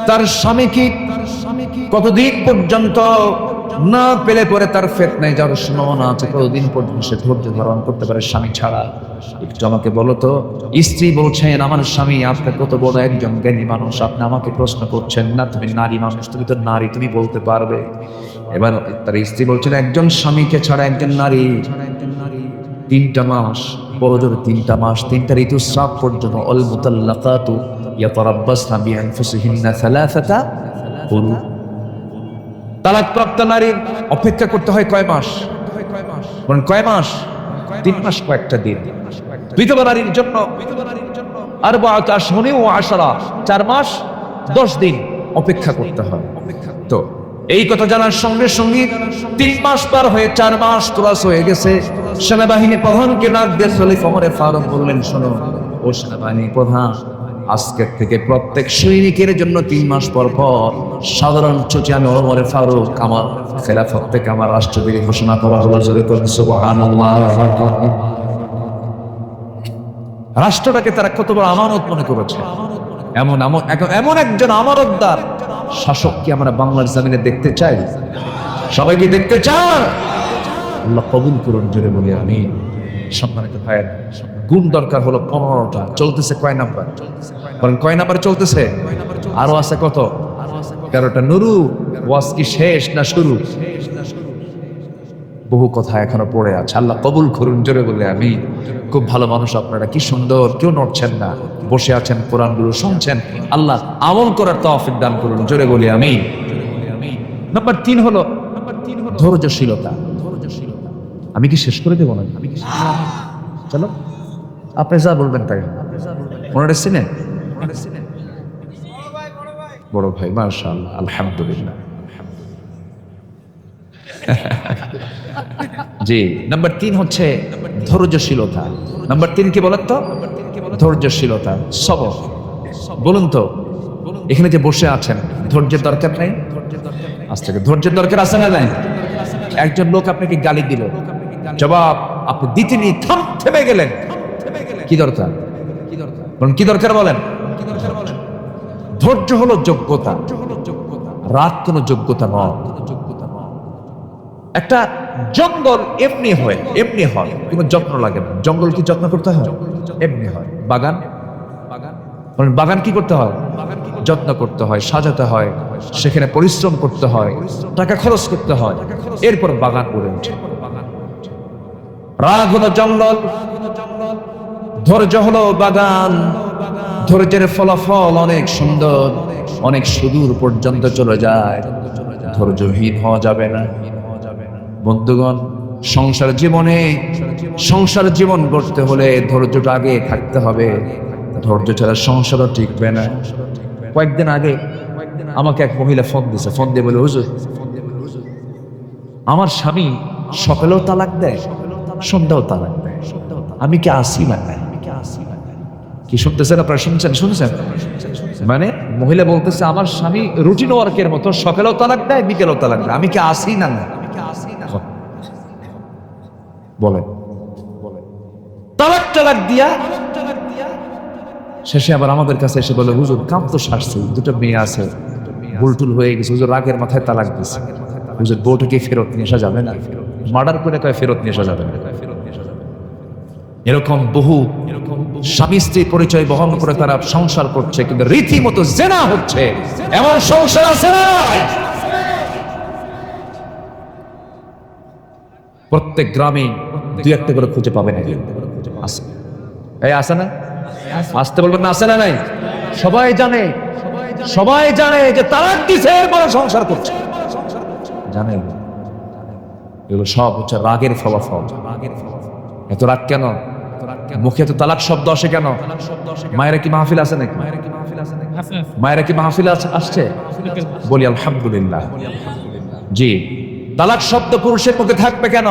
তার স্বামীকে কতদিন পর্যন্ত না পেলে পরে তার ফিতনায় যাওয়ার সম্ভাবনা আছে, কতদিন পর্যন্ত সে ধৈর্য ধারণ করতে পারে স্বামী ছাড়া? একটু আমাকে বলো তো। স্ত্রী বলছেন আমার স্বামী আপনি কত বড় একজন জ্ঞানী মানুষ, আপনি আমাকে প্রশ্ন করছেন না? তুমি নারী মানুষ, তুমি তো নারী, তুমি বলতে পারবে। এবার তার স্ত্রী বলছেন একজন স্বামীকে ছাড়া একজন নারী 3টা মাস, বড় জোর 3টা মাস, 3টা ঋতুস্রাব পর্যন্ত, অল মুতাল্লাকাতু ইয়াতারাব্বাসনা বিআনফুসিহিন্না সালাসাতা কুরু, তালাকপ্রাপ্ত নারীর অপেক্ষা করতে হয় কয় মাস? বলেন কয় মাস? 3 মাস কয়েকটা দিন। বিধবা নারীর জন্য আরবাআত আশহুরিন ওয়া আশরা, 4 মাস 10 দিন অপেক্ষা করতে হয়। তো এই কথা জানার সঙ্গে সঙ্গে 3 মাস পার হয়ে 4 মাস ক্রস হয়ে গেছে। সেনাবাহিনী প্রধানকে ডাক দিয়ে খলিফা ওমর ফারুক বললেন শোনো ও সেনাবাহিনী প্রধান, আজকের থেকে প্রত্যেক সৈনিকের জন্য 3 মাস পর পর সাধারণ ছুটি আমি ওমর ফারুক আমার খেলাফত থেকে আমার রাষ্ট্রপতি ঘোষণা করা হলো। জোরে করুন সুবহানাল্লাহ। রাষ্ট্রটাকে তারা কত বড় আমানত মনে করেছে। এমন একজন আমানতদার শাসক কি আমরা বাংলার জমিনে দেখতে চাই? সবাই কি দেখতে চান? আল্লাহ কবুল করুন, জোরে বলি আমিন। সম্মানিত ভাইয়ের, গুণ দরকার হলো 15টা। চলতেছে কয় নাম্বার? বলেন কয় নাম্বার চলতেছে? আরো আছে কত? 13টা। নুরু, ওয়াজ কি শেষ না শুরু? বহু কথা এখনো পড়ে আছে। আল্লাহ কবুল করুন, জোরে বলে আমি। খুব ভালো মানুষ আপনারা, কি সুন্দর, কেউ নড়ছেন না, বসে আছেন, কোরআনগুলো শুনছেন। আল্লাহ আমল করার তৌফিক দান করুন, জোরে বলি আমি। নাম্বার 3 হলো ধৈর্যশীলতা। আমি কি শেষ করে দেবো না? চলো আপনি যা বলবেন তাই। ওনারা চিনেন? বড় ভাই, মাশাআল্লাহ, আলহামদুলিল্লাহ। জি, নাম্বার 3 হচ্ছে ধৈর্যশীলতা। নাম্বার 3 কি বলেন তো? ধৈর্যশীলতা, সবর। বলুন তো, এখানে যে বসে আছেন ধৈর্যের দরকার নেই? আজ থেকে ধৈর্যের দরকার আছে না নাই? একজন লোক আপনাকে গালি দিল, জবাব আপনি দিতেনি, থেমে গেলেন, কি দরকার? বলেন কি দরকার? বলেন। ধৈর্য হলো যোগ্যতা, রাত কোনো যোগ্যতা নয়। একটা জঙ্গল এমনি হয় কোনো যত্ন লাগে না। জঙ্গল কি যত্ন করতে হয়? এমনি হয়। বাগান কি করতে হয়? যত্ন করতে হয়, সাজাতে হয়, সেখানে পরিশ্রম করতে হয়, টাকা খরচ করতে হয়, এরপর বাগান গড়ে ওঠে। রাগ হলো জঙ্গল, ধৈর্য হলো বাগান। ধৈর্যের ফলাফল অনেক সুন্দর, অনেক সুদূর পর্যন্ত চলে যায়। ধৈর্যহীন হওয়া যাবে না। বন্ধুগণ, সংসার জীবন গড়তে হলে ধৈর্যটা আগে থাকতে হবে। ধৈর্য ছাড়া সংসারও টিকবে না। কয়েকদিন আগে আমাকে এক মহিলা ফোন দিয়ে বলে, হুজুর আমার স্বামী সকালেও তালাক দেয়, সন্ধ্যাও তালাক দেয়, আমি কি আসি না? কি শুনতেছেন আপনারা? শুনছেন? মানে মহিলা বলতেছে আমার স্বামী রুটিন ওয়ার্কের মতো সকালেও তালাক দেয়, বিকেলেও তালাক দেয়, আমি কি আসি না? বলে তালাক দিয়া শেষে আবার আমাদের কাছে এসে বলে, হুজুর কাম তো সারছে, 2টা মেয়ে আছে, ভুলটুল হয়ে গেছে, হুজুর রাগের মাথায় তালাক দিচ্ছে, হুজুর বউটাকে ফেরত নিয়ে আসা যাবে না? মার্ডার করে কয় ফেরত নিয়ে আসা যাবে না? এরকম বহু স্বামী স্ত্রী পরিচয় বহন করে তারা সংসার করছে, কিন্তু রীতিমতো জেনা হচ্ছে। এমন সংসার আছে না? প্রত্যেক গ্রামে 2-1টা করে খুঁজে পাবেন। আছে, এই আছে না? আসতে বলবেন না, আছে না নাই? সবাই জানে যে তালাক দিছে, এরপরে সংসার করছে। জানে এগুলো সব হচ্ছে রাগের ফলাফল। এত রাগ কেন? মুখে তো তালাক শব্দ আসে কেন? মায়েরা কি মাহফিল আছে নাকি? মায়েরা কি মাহফিল আসছে? বলি আলহামদুলিল্লাহ। জি, তালাক শব্দ পুরুষের মুখে থাকবে কেন?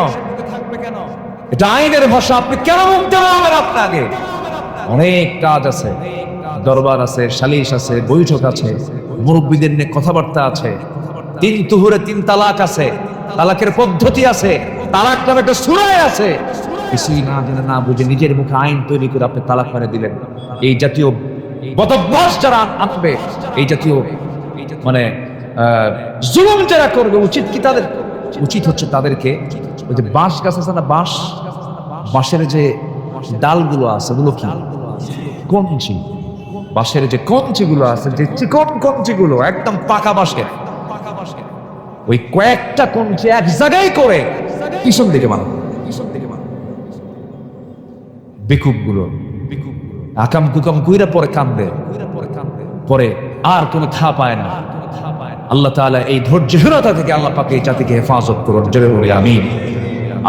এটা আইনের ভাষা। আপনি কেন মুখ দেবেন? আপনাকে অনেক কাজ আছে, দরবার আছে, সালিশ আছে, বৈঠক আছে, মুরব্বীদের নিয়ে কথাবার্তা আছে, 3 তুহুরে 3 তালাক আছে, তালাকের পদ্ধতি আছে, তালাক নামে একটা সূরা আছে। কিছুই না জেনে না বুঝে নিজের মুখে আইন তৈরি করে আপনি তালাক মেরে দিলেন। এই জাতীয় বদভ্যাস যারা আনবে, এই জাতীয় মানে জুলুম যারা করবে, উচিত কি তাদের? উচিত হচ্ছে তাদেরকে ওই যে বাঁশ গাছ আছে না, বাঁশের যে ডালগুলো আছে, ওগুলো কি কঞ্চি, বাঁশের যে কঞ্চিগুলো আছে, যে চিকন কঞ্চিগুলো একদম পাকা বাঁশের, ওই কয়েকটা কঞ্চি এক জায়গায় করে পিছন দিকে বানানো। বেকুব গুলো আকাম কুকাম কইরা পরে কান্দে, পরে আর কোনো থা পায় না। আল্লাহ তাআলা এই ধৈর্যহীনতা থেকে আল্লাহ পাক এই জাতিকে হেফাজত করুন। জোরে বলি আমিন।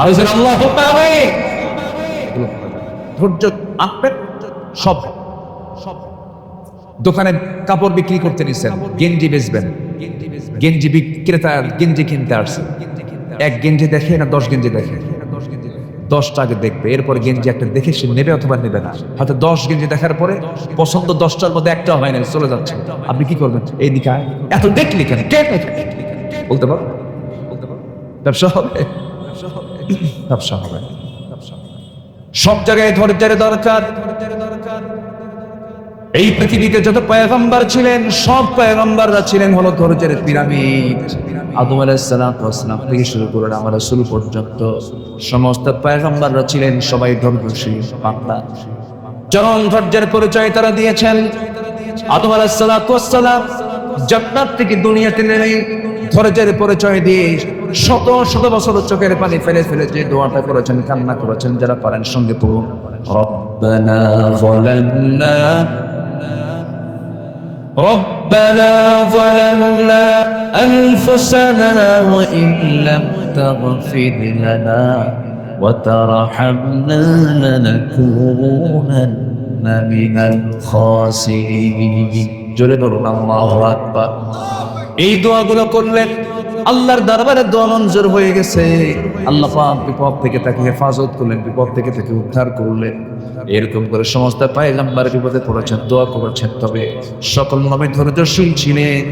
আল্লাহুম্মা আমিন। ধৈর্য আনবেন। সব দোকানে কাপড় বিক্রি করতে নিছেন, গেঞ্জি বেচবেন, গেঞ্জি বিক্রেতা গেঞ্জি কিনতে আসছে, 1 গেঞ্জি দেখে না 10 গেঞ্জি দেখে? 10টা আগে দেখবে, এরপরে গেঞ্জি একটা দেখে সে নেবে অথবা নেবে না। হয়তো 10 গেঞ্জি দেখার পরে পছন্দ 10টার মধ্যে একটা হয় না, চলে যাচ্ছে। আপনি কি করবেন? এই দিকে এত দেখলি কেন? বলতে পারো ব্যবসা হবে, ব্যবসা হবে। সব জায়গায় ধৈর্যের দরকার। এই পৃথিবীতে যত পয়গম্বর ছিলেন, সব পয়গম্বররা ছিলেন হলো ধৈর্যের পিরামিড। আদম আলাইহিস সালাম থেকে শুরু করে আমার রাসূল পর্যন্ত সমস্ত পয়গম্বররা ছিলেন সবাই ধৈর্যশীল বান্দা। চরম ধৈর্যের পরিচয় তারা দিয়েছেন। আদম আলাইহিস সালাম জান্নাত থেকে দুনিয়াতে নেমে ধৈর্যের পরিচয় দিয়ে শত শত বছর চোখের পানি ফেলে ফেলে যে দোয়াটা করেছেন, কান্না করেছেন, যারা পারেন সঙ্গে পড়ুন, রব্বানা যালামনা আনফুসানা ওয়া ইন লাম তাগফির লানা ওয়া তারহামনা লানাকুনান্না মিনাল খাসিরিন। জোরে বলুন আল্লাহু আকবার। এই দোয়াগুলো করলেন, আল্লাহর দরবারে দোয়া মঞ্জুর হয়ে গেছে। আল্লাহ পাক বিপদ থেকে তাকে হেফাজত করলেন, বিপদ থেকে তাকে উদ্ধার করলেন। এরকম করে সমস্ত পয়গম্বর বিপদে পড়েছেন, দোয়া করেছেন। তবে সকল নবী ধৈর্যশীল ছিলেন,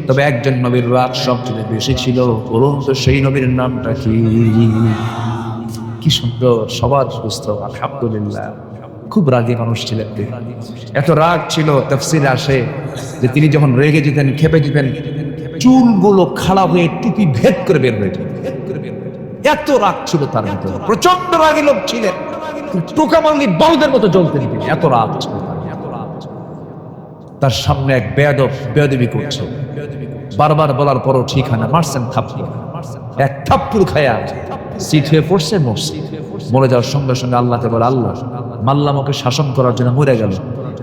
তবে একজন নবীর রাগ সবচেয়ে বেশি ছিল। বলুন তো সেই নবীর নামটা কি? কি সুন্দর, সবার সুস্থ, আলহামদুলিল্লাহ। খুব রাগী মানুষ ছিলেন তিনি। এত রাগ ছিল, তাফসীরে আসে যে তিনি যখন রেগে যেতেন, ক্ষেপে যেতেন, চুলগুলো খাড়া হয়ে টুপি ভেদ করে বের হয়ে যেত। এত রাগ ছিল তার ভিতরে। প্রচন্ড রাগী লোক ছিলেন, টোকা মারলে বাউদের মতো জ্বলতেন তিনি, এত রাগ ছিল তার। সামনে এক বেয়াদবি করছে, বারবার বলার পরও ঠিক হয় না, মারছেন থাপ্পড়। এক থাপ্পড় খায়া সিট হয়ে পড়ছে, মরছে। মরে যাওয়ার সঙ্গে সঙ্গে আল্লাহকে বলে, আল্লাহ মারলাম, ওকে শাসন করার জন্য মরে গেল।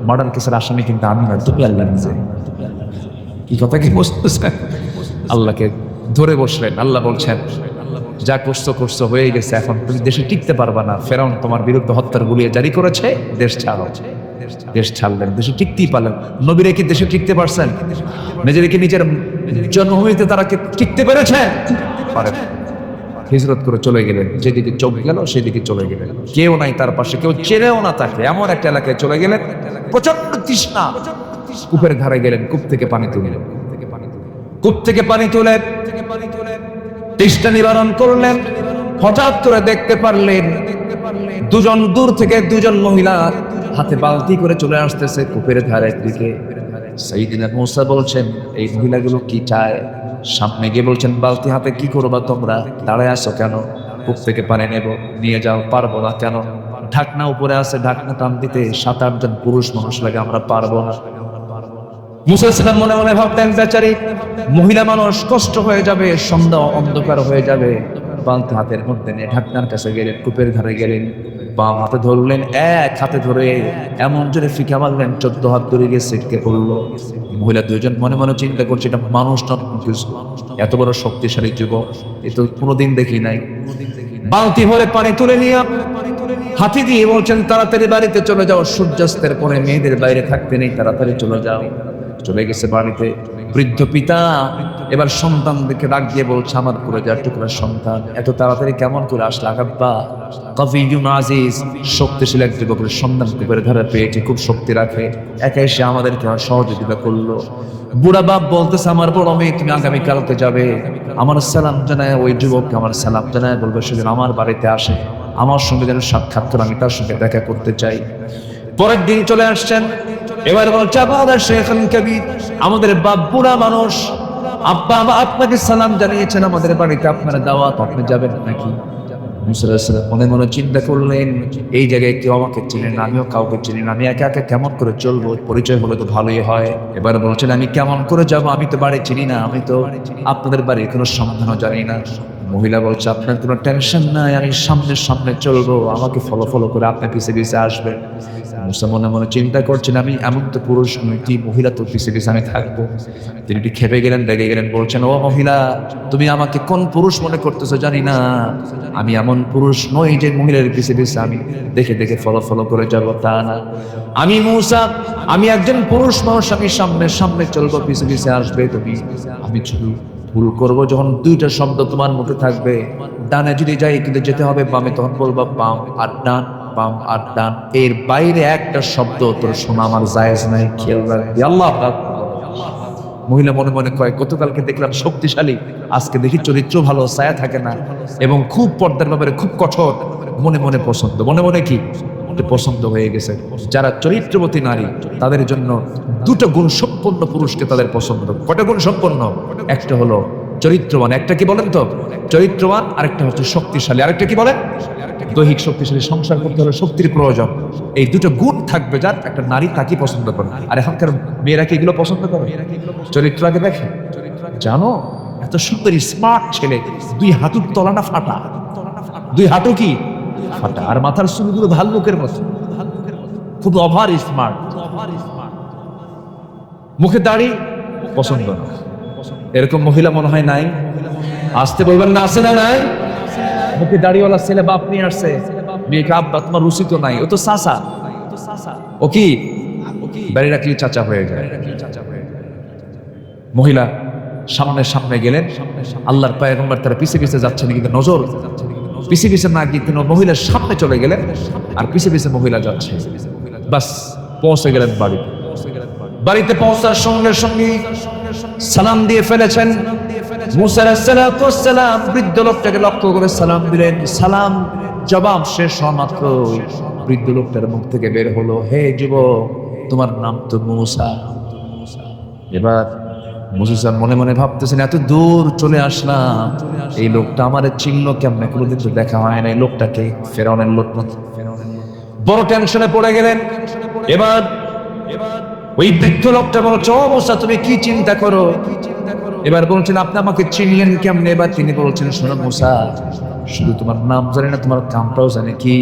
মডার্ন কেসের আসামি কিন্তু আমি না, তুমি আল্লাহ নিজে। কি কথা কি বুঝতেছেন? আল্লাহকে ধরে বসলেন। আল্লাহ বলছেন, যা করছো হয়ে গেছে, এখন তুমি দেশে টিকতে পারবা না। ফেরাউন তোমার বিরুদ্ধে হত্যার গুলিয়ে জারি করেছে, দেশ ছাড়ো। দেশ ছাড়লেন, দেশে টিকতেই পারলেন। নবীরা কি দেশে টিকতে পারছেন? নিজেদেরকে নিজের জন্মভূমিতে তারা কি টিকতে পেরেছে? পারেন। হিজরত করে চলে গেলেন, যেদিকে চোখ গেল সেদিকে চলে গেলেন। কেউ নাই তার পাশে, কেউ চেনেও না তাকে। এমন একটা এলাকায় চলে গেলেন, প্রচন্ড তৃষ্ণা। কূপের ধারে গেলেন, কূপ থেকে পানি তুললেন। কূপ থেকে পানি তুলে তৃষ্ণা নিবারণ করলেন। হঠাৎ করে দেখতে পারলেন দুজন দূর থেকে দুজন মহিলা হাতে বালতি করে চলে আসতেছে কূপের ধারের দিকে। সাইয়েদনা মূসা বলছেন, এই মহিলাগুলো কি চায়? সামনে গিয়ে বলছেন, বালতি হাতে কি করবা তোমরা? দাঁড়ায় আসো কেন? কূপ থেকে পানি নেব, নিয়ে যাও। পারবো না কেন? ঢাকনা উপরে আছে, ঢাকনা টান দিতে 7-8 জন পুরুষ মানুষ লাগে, আমরা পারবো না। মূসা সালাম মনে মনে ভাবতেন, বেচারি মহিলা মানুষ, কষ্ট হয়ে যাবে, সন্ধ্যা অন্ধকার হয়ে যাবে। বালতি হাতের মধ্যে নিয়ে ঢাকনার কাছে গেলেন, কূপের ধারে গেলেন, বাম হাতে ধরলেন, এক হাতে ধরে এমন জোরে ফিকা মারলেন, 14 হাত দূরে গিয়ে ছিটকে পড়লো। মহিলা দুইজন মনে মনে চিন্তা করছে, এটা মানুষ না কিছু, এত বড় শক্তিশালী যুবক এ তো কোনোদিন দেখি নাই। বালতি ভরে পানি তুলে নিয়ে হাতি দিয়ে বলছেন তাড়াতাড়ি বাড়িতে চলে যাও, সূর্যাস্তের পরে মেয়েদের বাইরে থাকতে নেই, তাড়াতাড়ি চলে যাও। চলে গেছে বাড়িতে। বৃদ্ধ পিতা এবার সন্তানদেরকে ডাক দিয়ে বলছে, আমার কলেজার টুকরা সন্তান, এত তাড়াতাড়ি কেমন করে আসলে? আব্বা, কফিউন আজিজ, শক্তিশালী এক যুবকের সন্তান কুপের ঘরে পেয়েছে, খুব শক্তি রাখে, একা এসে আমাদেরকে সহযোগিতা করলো। বুড়া বাপ বলতেছে, আমার বড় মেয়ে তুমি আগামীকালকে যাবে, আমার সালাম জানায় ওই যুবককে আমার সালাম জানায় বলবে সেদিন আমার বাড়িতে আসে, আমার সঙ্গে যেন সাক্ষাৎ করে, আমি তার সঙ্গে দেখা করতে চাই। পরের দিন চলে আসছেন। এবার বলছে, আবাদা শেখুন কবির, আমাদের বাপ বুড়া মানুষ, আব্বা আপনাকে সালাম জানিয়েছেন, আমাদের বাড়িতে আপনারা দাওয়াত, আপনি যাবেন নাকি? মুসা আলাইহিস সালাম মনে মনে চিন্তা করলেন, এই জায়গায় কেউ আমাকে চিনে না, আমিও কাউকে চিনি না, আমি একা একা কেমন করে চলবো? পরিচয় হলে তো ভালোই হয়। এবার বলছেন, আমি কেমন করে যাব? আমি তো বাড়ি চিনি না, আমি তো আপনাদের বাড়ির কোনো সন্ধানও জানি না। মহিলা বলছে, আপনার কোনো টেনশন নাই, আমি সামনে সামনে চলবো, আমাকে ফলো ফলো করে আপনার পিছে পিছে আসবেন। মুসা মনে মনে চিন্তা করছেন, আমি এমন তো পুরুষ নই, কি মহিলা তো পিছে পিছে আমি থাকবো। তিনি একটু খেপে গেলেন, রেগে গেলেন, বলছেন, ও মহিলা, তুমি আমাকে কোন পুরুষ মনে করতেছো জানি না, আমি এমন পুরুষ নই যে মহিলার পিছে পিছে আমি দেখে দেখে ফলো ফলো করে যাব, তা না। আমি মুসা, আমি একজন পুরুষ মানুষ, আমি সামনে সামনে চলবো, পিছে পিছে আসবে তুমি। আমি শুধু ভুল করবো যখন দুইটা শব্দ তোমার মুখে থাকবে, ডানে যদি যাই কিন্তু যেতে হবে বামে, তখন বলবা বাম আর ডান, বাম আর ডান, এর বাইরে একটা শব্দ তোর শোনা আমার জায়েজ নাই, খেয়াল রাখবি। আল্লাহ আকবার। মহিলা মনে মনে কয়, গতকালকে দেখলাম শক্তিশালী, আজকে দেখি চরিত্র ভালো, ছায়া থাকে না, এবং খুব পর্দার ব্যাপারে খুব কঠোর। মনে মনে পছন্দ, মনে মনে কি পছন্দ হয়ে গেছে। যারা চরিত্রবতী নারী, তাদের জন্য দুটো গুণ সম্পন্ন পুরুষকে তাদের পছন্দ। কটা গুণ সম্পন্ন? একটা হলো চরিত্রবান, একটা কি বলেন তো? চরিত্রবান, আরেকটা হচ্ছে শক্তিশালী, আরেকটা কি বলেন? দৈহিক শক্তিশালী। সংসার করতে হলে শক্তির প্রয়োজন। এই দুটো গুণ থাকবে যার, একটা নারী তাকে পছন্দ করে। আর এখনকার মেয়েরা কি এগুলো পছন্দ করে? চরিত্র আগে দেখে। জানো, এত সুন্দর স্মার্ট ছেলে, দুই হাঁটুর তলাটা ফাটা, দুই হাঁটু কি ফাটা, আর মাথার চুলগুলো ভাল্লুকের মতো, খুব ওভার স্মার্ট, মুখে দাড়ি, পছন্দ না। এরকম মহিলা মনে হয় নাই? আসতে বলবেন না, আছে না নাই? মুখে দাড়িওয়ালা ছেলে বাপ নিয়ে আসছে, মেয়েকে আব্বা তোমার রুচি তো নাই, ও তো চাচা, ও কি দাড়ি রাখলে চাচা হয়ে যায়। মহিলা সামনে সামনে গেলেন, আল্লাহর পয়গম্বর তারা পিছে পিছে যাচ্ছেন, কিন্তু নজর পিছে পিছে না গিয়ে তিনি মহিলার সামনে চলে গেলেন, আর পিছে পিছে মহিলা যাচ্ছে। বাস পৌঁছে গেলেন বাড়িতে। বাড়িতে পৌঁছার সঙ্গে সঙ্গে সালাম দিয়ে ফেলেছেন। মুসা আলাইহিস সালাম বৃদ্ধ লোকটাকে লক্ষ্য করে সালাম দিলেন। সালাম জবাব শেষ হওয়া মাত্র বৃদ্ধ লোকটার মুখ থেকে বের হলো, হে যুবক, তোমার নাম তো মুসা। এবার মুসা মনে মনে ভাবতেছেন, এত দূর চলে আসলাম, এই লোকটা আমার চিহ্ন কেমনে, কোনোদিন তো দেখা হয় না, এই লোকটাকে ফেরাউনের লোক। বড় টেনশনে পড়ে গেলেন। এবার ওই বৃদ্ধ লোকটা বলছে, ও মুসা, তুমি কি চিন্তা করো? এবার বলছেন, আপনি আমাকে চিনলেন কেমনে? এবার তিনি বলছেন, শোনো মুসা, শুধু তোমার নাম জানি না, তোমার কামটাও জানি। কি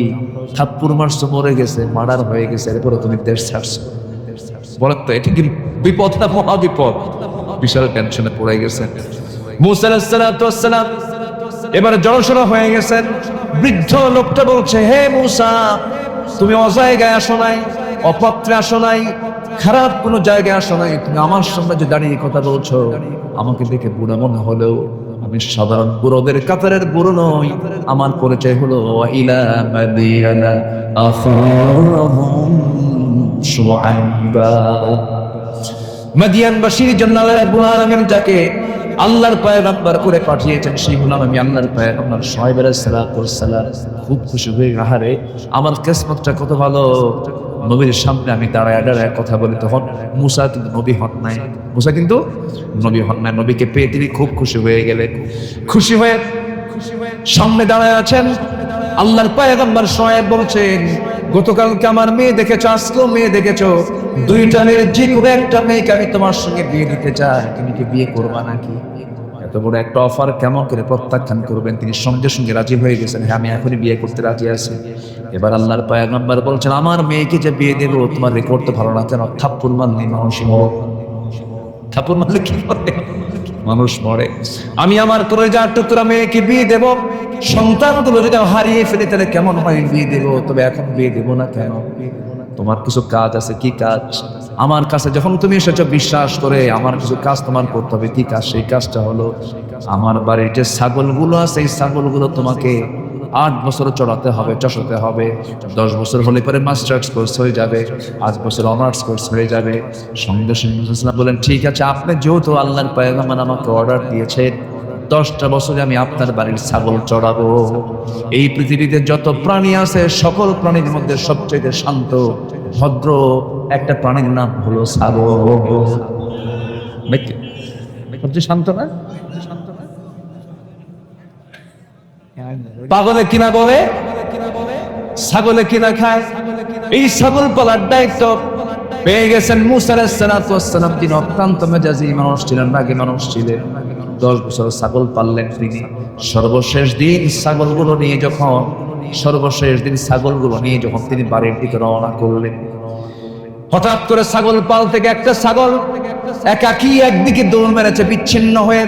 থাপ্পুর মারছো, মরে গেছে, মার্ডার হয়ে গেছে, এরপরে তুমি দেশ ছাড়ছো। বলেন তো, এটা কি বিপদ না মহা বিপদ? বিশাল টেনশনে পড়ে গেছেন মুসা আলাইহিস সালাম। এবার জড়সড় হয়ে গেছেন। বৃদ্ধ লোকটা বলছে, হে মুসা, তুমি অজায়গায় আসো নাই, অপাত্রে আসো নাই, খারাপ কোনো জায়গায় আসো নাই, তুমি আমার সামনে যে দাঁড়িয়ে কথা বলছো, আমাকে দেখে বুড়া মনে হলেও আমি সাধারণ বুড়োদের কাতারের বুড়ো নই। আমার পরিচয় হলো ইলা মাদিয়ানা আখাহুম শুআইবা। মাদিয়ানবাসীর জন্য আল্লাহ রাব্বুল আলামিন যাকে আল্লাহর পয়গম্বর করে পাঠিয়েছেন, সেই গোলাম আমি আল্লাহর পয়গম্বর শুআইব আলাইহিস সালাম। খুব খুশি হয়ে, আহারে আমার কিসমতটা কত ভালো, নবীর সামনে আমি দাঁড়ায় দাঁড়ায় কথা বলি। তখন মুসা কিন্তু নবী হন নাই, মুসা কিন্তু নবী হন নাই। নবীকে পেয়ে তিনি খুব খুশি হয়ে গেলেন। খুশি হয়ে সামনে দাঁড়ায় আছেন। আল্লাহর পয়গম্বর শুআইব বলছেন, গতকালকে আমার মেয়ে দেখেছো, আজকেও মেয়ে দেখেছো, দুইটা মেয়ের যে কোনো একটা মেয়েকে আমি তোমার সঙ্গে বিয়ে দিতে চাই, তুমি কি বিয়ে করবা নাকি? এত বড় একটা অফার কেমন করে প্রত্যাখ্যান করবেন? তিনি সঙ্গে সঙ্গে রাজি হয়ে গেছেন, হ্যাঁ আমি এখনই বিয়ে করতে রাজি আছি। এবার আল্লাহর পয়গম্বর বলছেন, আমার মেয়েকে যে বিয়ে দেবো, তোমার রেকর্ড তো ভালো না, কেন থাপ্পুর মারলে মানুষ, থাপ্পুর মারলে কি করে? মানুষ মরে। আমি আমার কলেজার টুকরা মেয়েকে বিয়ে দেব, সন্তানগুলো যদি হারিয়ে ফেলি তাহলে কেমন হয় বিয়ে দেব, তবে এখন বিয়ে দেব না কেন? তোমার কিছু কাজ আছে। কি কাজ? আমার কাছে যখন তুমি এসেছো বিশ্বাস করে, আমার কিছু কাজ তোমার করতে হবে। কি কাজ? সেই কাজটা হলো আমার বাড়ির যে ছাগলগুলো আছে এই ছাগলগুলো তোমাকে 8 বছর চড়াতে হবে, চষাতে হবে। 10 বছর হলে পরে মাস্টার্স কোর্স হয়ে যাবে, 8 বছর অনার্স কোর্স হয়ে যাবে। সঙ্গে সঙ্গে বলেন ঠিক আছে, আপনি যেহেতু আল্লাহর পয়গম্বর আমাকে অর্ডার দিয়েছেন 10টা বছরে আমি আপনার বাড়ির ছাগল চড়াবো। এই পৃথিবীতে যত প্রাণী আছে সকল প্রাণীর মধ্যে সবচেয়ে শান্ত ভদ্র একটা প্রাণীর নাম হলো ছাগল। সবচেয়ে শান্ত না? পাগলে কিনা বলে, ছাগলে কিনা খায়। এই ছাগল পালার দায়িত্ব পেয়ে গেছেন মুসা আলাইহিস সালাতু ওয়াস সালাম। তিনি অত্যন্ত মেজাজি মানুষ ছিলেন, রাগী মানুষ ছিলেন। 10 বছর ছাগল পাললেন তিনি। সর্বশেষ দিন ছাগলগুলো নিয়ে যখন তিনি বাড়ির দিকে রওনা করলেন, হঠাৎ করে ছাগল পাল থেকে একটা ছাগল একাকী একদিকে দৌড় মেরেছে বিচ্ছিন্ন হয়ে।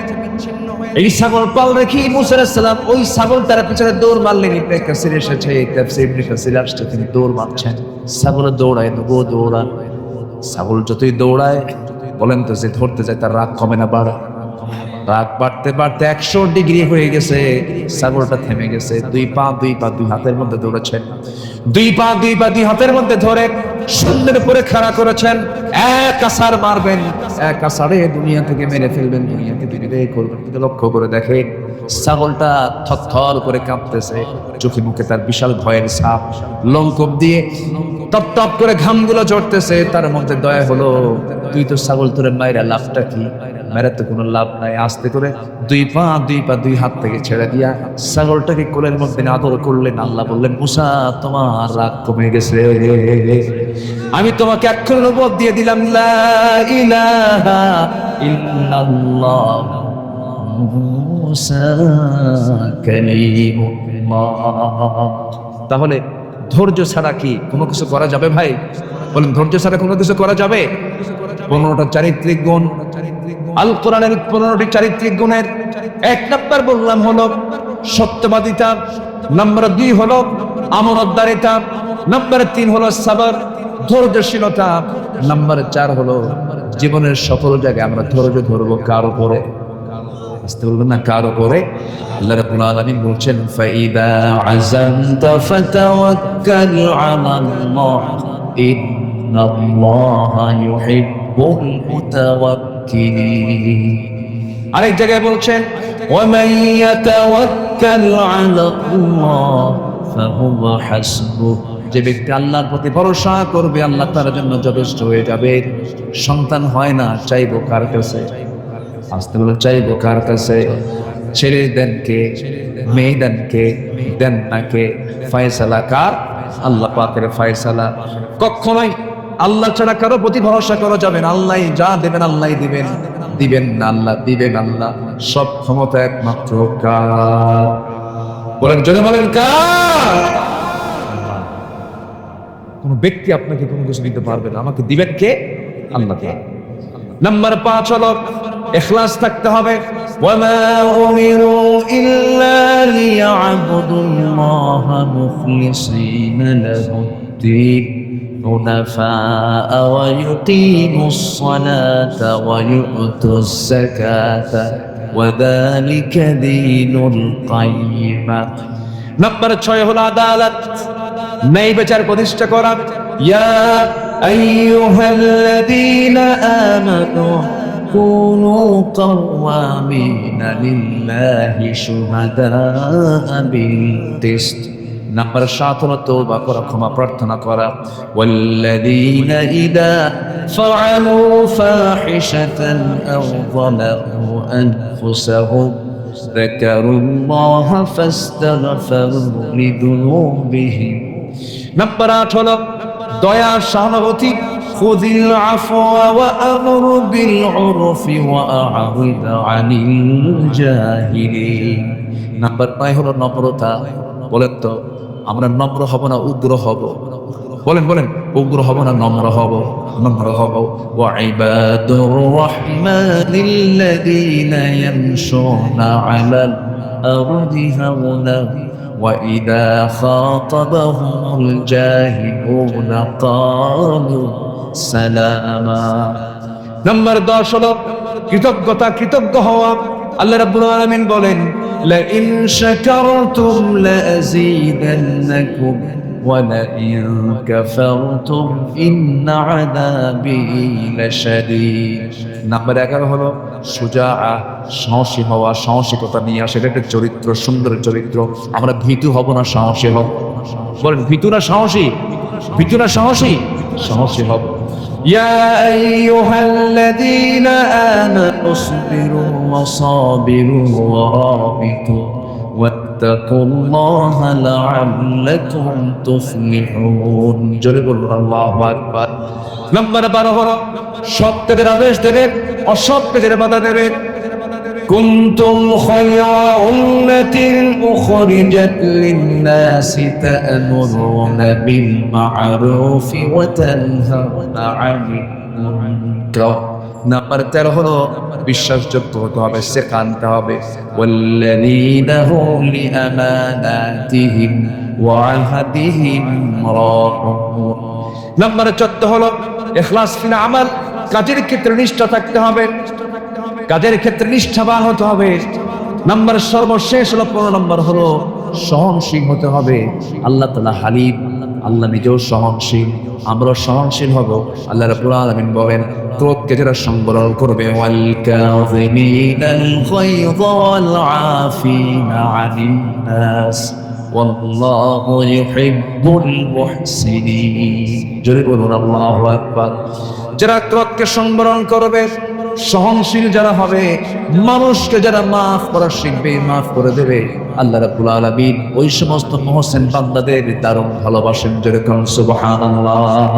এই ছাগল পাল রেখে মুসা আলাইহিস সালাম ওই ছাগল তার পিছনে দৌড় মারলেন। ইবনে কাসির এসেছে, তাফসীর ইবনে কাসির আসছে, তিনি দৌড় মারছেন। ছাগল দৌড়ায়, দৌড়ায়। ছাগল যতই দৌড়ায় বলেন তো যে ধরতে যায় তার রাগ কমে না বাড়ে? রাগ বাড়তে বাড়তে 100 ডিগ্রি হয়ে গেছে। ছাগলটা থেমে গেছে। দুই পা দুই হাতের মধ্যে দৌড়াচ্ছেন। দুই পা দুই হাতের মধ্যে ধরে সুন্দর করে খাড়া করেছেন। এক আছাড় মারবেন, এক আছাড়ে দুনিয়া থেকে মেরে ফেলবেন, দুনিয়া থেকে বিদায় করবেন। কিন্তু লক্ষ্য করে দেখে ছাগলটা থরথর করে কাঁপতেছে। চোখে মুখে তার বিশাল ভয়ের ছাপ, লোমকূপ দিয়ে টপ টপ করে ঘামগুলো ঝরতেছে। তার মধ্যে দয়া হলো, তুই তো ছাগল তোরে মাইরা লাভটা কি? মেরে তো কোনো লাভ নাই। আস্তে করে দুই পা দুই হাত থেকে ছেড়ে দিয়া ছাগলটাকে কোলের মধ্যে আদর করলেন। আল্লাহ বললেন, মুসা তোমার রাগ কমে গেছে, আমি তোমাকে এক্ষুনি নবুয়ত দিয়ে দিলাম, লা ইলাহা ইল্লাল্লাহ মুসা কালিমুল্লাহ। তাহলে ধৈর্য ছাড়া কি কোনো কিছু করা যাবে ভাই? বলেন, ধৈর্য ছাড়া কোনো কিছু করা যাবে? 15টা চারিত্রিক গুণ, আল কোরআনের 15টি চারিত্রিক গুণের 1 নাম্বার বললাম হলো সত্যবাদিতা, নাম্বার 2 হলো আমানতদারিতা, নাম্বার 3 হলো সাবর ধৈর্যশীলতা, নাম্বার 4 হলো জীবনের সকল জায়গায় আমরা ধৈর্য ধরবো কার উপরে? আসতে বলবেন না, কার উপরে? আল্লাহ রাব্বুল আলামিন বলছেন, ফাইদা আযামতা ফাতাওয়াক্কাল আলাল্লাহ ইন্নাল্লাহা ইউহিব্বুল মুতাওয়াক্কিলিন। আরেক জায়গায় বলছেন, ওয়ামান ইয়াতাওয়াক্কাল আলাল্লাহ ফাহুয়া হাসবুহ। যে ব্যক্তি আল্লাহর প্রতি ভরসা করবে আল্লাহ তার জন্য যথেষ্ট হয়ে যাবে। সন্তান হয় না, চাইবো কার কাছে? আসতে বলে চাইবো কার কাছে? ছেড়ে দেন কে? মেয়ে দেন কে? দেন না কে? ফয়সালা কার? আল্লাহ পাকের ফয়সালা। কখনোই আল্লাহ ছাড়া কারো প্রতি ভরসা করা যাবে না। আল্লাহ যা দেবেন আল্লাহ দিবেন, দিবেন না আল্লাহ দিবেন। আল্লাহ সব ক্ষমতা একমাত্র কার? বলেন, জোরে বলেন, কার? কোন ব্যক্তি আপনাকে কোনো কিছু দিতে পারবে না, আমাকে দিবেন কে? আল্লাহ। নাম্বার 5 হলো ইখলাস থাকতে হবে। ওয়ামা উমিরু ইল্লা লিয়াবুদুল্লাহা মুখলিসিনা লাহুদ্দীন হুনাফাআ ওয়া ইউকিমুস সালাতা ওয়া ইউতুজ যাকাতা ওয়া যালিকা দীনুল কাইয়্যিমা। নাম্বার 6 হলো আদালত, ন্যায় বিচার প্রতিষ্ঠা করা। ইয়া আইয়ুহাল্লাযীনা আমানু কুনু কাওয়ামিনা লিল্লাহি শুহাদাআ বিল কিসত। নাম্বার 7 হলো তওবা করা, ক্ষমা প্রার্থনা করা। ওয়াল্লাযীনা ইযা ফাআলু ফাহিশাতান আও যালামু আনফুসাহুম যাকারুল্লাহা ফাস্তাগফিরু লিযুনুবিহিম। নাম্বার 8 হলো দয়া, সহানুভূতি। খুযিল আফওয়া ওয়া আমর বিল উরফি ওয়া আ'রিদ আনিল জাহিলিন। নাম্বার 9 হলো নম্রতা। বলেন তো আমরা নম্র হব না উগ্র হব? বলেন বলেন, উগ্র হব না নম্র হব? নম্র হব। ওয়াইবাদুর রাহমানিল্লাযীনা ইয়ামশুনা আলাল আরদি হাওনা وإذا خاطبهم الجاهلون قالوا سلاما। নম্বর 10 হলো কৃতজ্ঞতা, কৃতজ্ঞ হওয়া। আল্লাহ রাব্বুল আলামিন বলেন, লাইন শাকারতুম লাযীদান্নাকুম ওয়া লাইন কাফারতুম ইন্না আযাবি লাশাদীদ। নাম্বার 11 হলো সুজাআ, সাহসী হওয়া, সাহসিকতা নিয়ে আসে। এটা একটা চরিত্র, সুন্দর চরিত্র। আমরা ভীতু হব না সাহসী হব? বলেন, ভীতু না সাহসী? ভীতু না সাহসী? সাহসী হব। ইয়া আইয়ুহাল্লাযীনা আমানু ইসবিরু ওয়া সাবিরু ওয়া রাবিতু ওয়াত্তাকুল্লাহা লাআল্লাকুম তুফলিহুন। জোরে বলুন আল্লাহু আকবার। নাম্বার 12 হলো সৎ কাজের আদেশ দেবে, অসৎ কাজের বাধা দেবে। কুনতুম খায়রা উম্মাতিন উখরিজাত লিন-নাসি তা'মুরুনা বিল মা'রুফি ওয়া তানহাউনা 'আনিল মুনকার। নাম্বার 13 হলো বিশ্বাসযোগ্য হতে হবে, সেকা আনতে হবে। ওয়াল্লাযীনা হুম লিআমানাতিহিম ওয়া আহদিহিম রাউন। নাম্বার 14 হলো ইখলাস ফিল আমাল, কাজের ক্ষেত্রে নিষ্ঠা থাকতে হবে, কাজের ক্ষেত্রে নিষ্ঠাবান হতে হবে। নাম্বার সর্বশেষ হলো 15 নম্বর হলো সহনশীল হতে হবে। আল্লাহ তাআলা হালিম, আল্লাহ নিজেও সহনশীল, আমরা সহনশীল হব। আল্লাহ রাব্বুল আলামিন বলেন, ক্রোধকে যারা সংবরণ করবে, ওয়াল কাযিমিনাল গায়যা ওয়াল আফিনা আনিন নাস ওয়াল্লাহু ইউহিব্বুল মুহসিনিন। জোরে বলুন আল্লাহু আকবার। যারা ক্রোধকে সংবরণ করবে, সহনশীল যারা হবে, মানুষকে যারা মাফ করা শিখবে, মাফ করে দেবে, আল্লাহ রাব্বুল আলামিন ওই সমস্ত মুহসিন বান্দাদের দারুণ ভালোবাসেন। জোরে বলুন সুবহানাল্লাহ।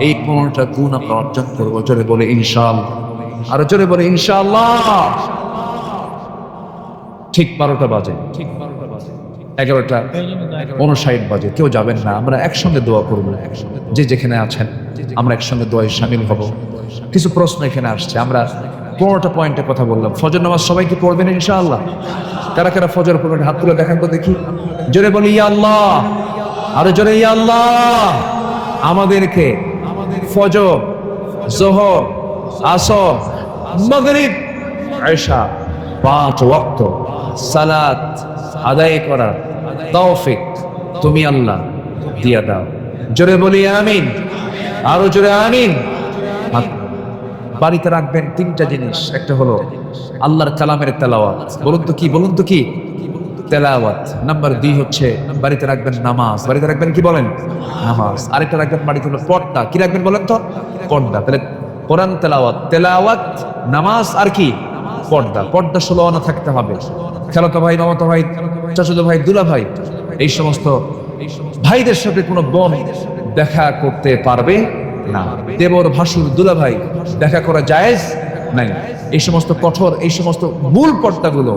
এই 15টা গুণ আমরা অর্জন করবো। জোরে বলে ইনশাআল্লাহ। আর জোরে বলে ইনশাআল্লাহ। ঠিক 12টা বাজে, 11:59 বাজে। কেউ যাবেন না, আমরা একসঙ্গে দোয়া করবো। যে যেখানে আছেন আমরা একসঙ্গে দোয়ায় শামিল হব। কিছু প্রশ্ন এখানে আসছে, আমরা 15টা পয়েন্টে কথা বললাম। ফজর নামাজ সবাই কি পড়বেন ইনশাআল্লাহ? কারা কারা ফজর পড়বেন হাত তুলে দেখান তো দেখি। জোরে বলি ইয়া আল্লাহ। আরো জোরে ইয়া আল্লাহ। আমাদেরকে ফজর, যোহর, আসর, মাগরিব, ইশা 5 ওয়াক্ত সালাত আদায় করার তৌফিক তুমি আল্লাহ দিয়া দাও। জোরে বলি আমিন। আরো জোরে আমিন। বাড়িতে রাখবেন 3টা জিনিস। একটা হলো আল্লাহর কালামের তেলাওয়াত। বলুন তো কি, বলুন তো কি? তেলাওয়াত। নাম্বার 2 হচ্ছে বাড়িতে রাখবেন নামাজ। বাড়িতে রাখবেন কি বলেন? নামাজ। আরেকটা রাখবেন বাড়িতে হলো পর্দা। কি রাখবেন বলেন তো? পর্দা। তাহলে কোরআন তেলাওয়াত, তেলাওয়াত, নামাজ আর কি? পর্দা। পর্দা 16 আনা থাকতে হবে। খালাতো ভাই, মামাতো ভাই, চাচাতো ভাই, দুলা ভাই, এই সমস্ত ভাইদের সাথে কোনো বোন দেখা করতে পারবে না। দেবর, ভাসুর, দুলা ভাই দেখা করা জায়েজ নাই। এই সমস্ত কঠোর, এই সমস্ত মূল পর্দাগুলো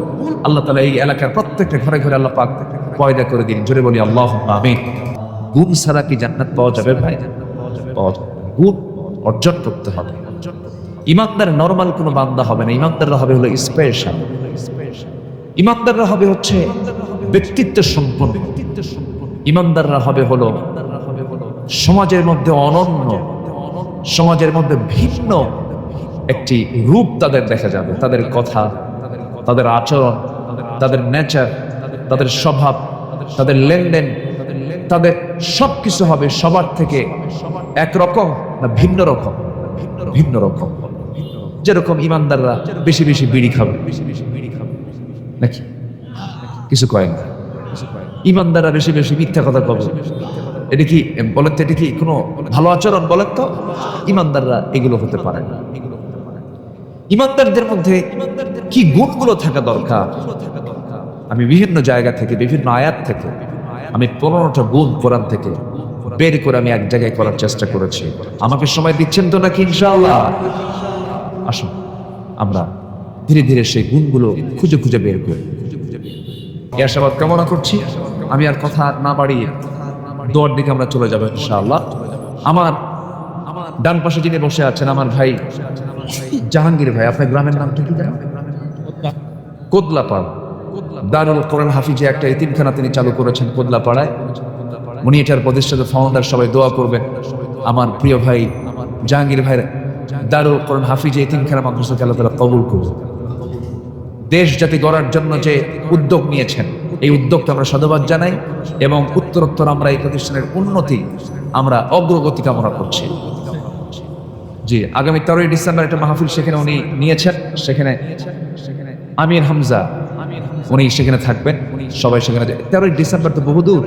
আল্লাহ তাআলা এই এলাকার প্রত্যেকটা ঘরে ঘরে আল্লাহ পাক পয়দা করে দিন। জোরে বলি আল্লাহুম্মা আমিন। গুণ ছাড়া কি জান্নাত পাওয়া যাবে ভাই? পাওয়া যাবে। গুণ অর্জন করতে হবে। ইমানদার নরমাল কোনো বান্দা হবে না। ইমানদাররা হবে হলো স্পেশাল। ইমানদাররা হবে হচ্ছে ব্যক্তিত্ব সম্পন্ন। ইমানদাররা হবে হলো সমাজের মধ্যে অনন্য, সমাজের মধ্যে ভিন্ন একটি রূপ তাদের দেখা যাবে। তাদের কথা, তাদের আচরণ, তাদের নেচার, তাদের স্বভাব, তাদের লেনদেন, তাদের সবকিছু হবে সবার থেকে একরকম না ভিন্ন রকম? ভিন্ন রকম। যেরকম ইমানদাররা বেশি বেশি বিড়ি খাবে নাকি? কিছু কয় না। ইমানদাররা বেশি বেশি মিথ্যা কথা বলবে। এটা কি বলেন তো? এটা কি কোনো ভালো আচরণ বলেন তো? ইমানদাররা এগুলো হতে পারে না। ইমানদারদের মধ্যে কি গুণগুলো থাকা দরকার? আমি বিভিন্ন জায়গা থেকে, বিভিন্ন আয়াত থেকে আমি 15টা গুণ কোরআন থেকে বের করে আমি এক জায়গায় করার চেষ্টা করেছি। আমাকে সময় দিচ্ছেন তো নাকি ইনশাআল্লাহ? আসুন আমরা ধীরে ধীরে সেই গুণগুলো খুঁজে খুঁজে বের করি। এই আশাবাদ কামনা করছি। আমি আর কথা না বাড়িয়ে দোয়ার দিকে আমরা চলে যাবো ইনশাআল্লাহ। আমার ডান পাশে যিনি বসে আছেন আমার ভাই জাহাঙ্গীর ভাই, আপনার গ্রামের নামটা কি জানেন? কোদলাপাড়। দারুল কোরআন হাফিজে একটা এতিমখানা তিনি চালু করেছেন কোদলাপাড়ায়। উনি এটার প্রতিষ্ঠাতা ফাউন্ডার, সবাই দোয়া করবেন। আমার প্রিয় ভাই জাহাঙ্গীর ভাই দারুল কোরআন হাফিজে এতিমখানা মাদ্রাসাকে আল্লাহ তাআলা কবুল করুন। দেশ জাতি গড়ার জন্য যে উদ্যোগ নিয়েছেন, এই উদ্যোগকে আমরা সাধুবাদ জানাই এবং উত্তরোত্তর আমরা এই প্রতিষ্ঠানের উন্নতি, আমরা অগ্রগতি কামনা করছি। জি, আগামী 13ই ডিসেম্বর একটা মাহফিল সেখানে উনি নিয়েছেন, সেখানে আমির হামজা উনি সেখানে থাকবেন, সবাই সেখানে। 13ই ডিসেম্বর তো বহুদূর,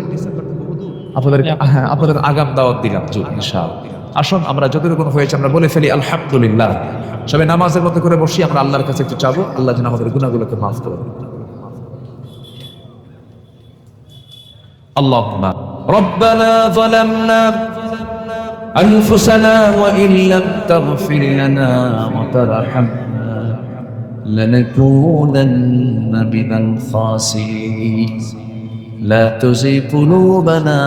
আপনাদের আগাম দাওয়াত দিলাম। জি ইনশাআল্লাহ, আসুন আমরা যতটুকু হয়েছে আমরা বলে ফেলি আলহামদুলিল্লাহ। সবাই নামাজের মতো করে বসি, আমরা আল্লাহর কাছে একটু চাবো, আল্লাহ যেন আমাদের গুনাহগুলোকে মাফ করে দেন। আল্লাহুম্মা রব্বানা যালামনা আনফুসানা ওয়া ইন লাম তাগফির লানা ওয়া তারহামনা লানাকুনান্না মিনাল খাসিরিন লা তুযিগ কুলুবানা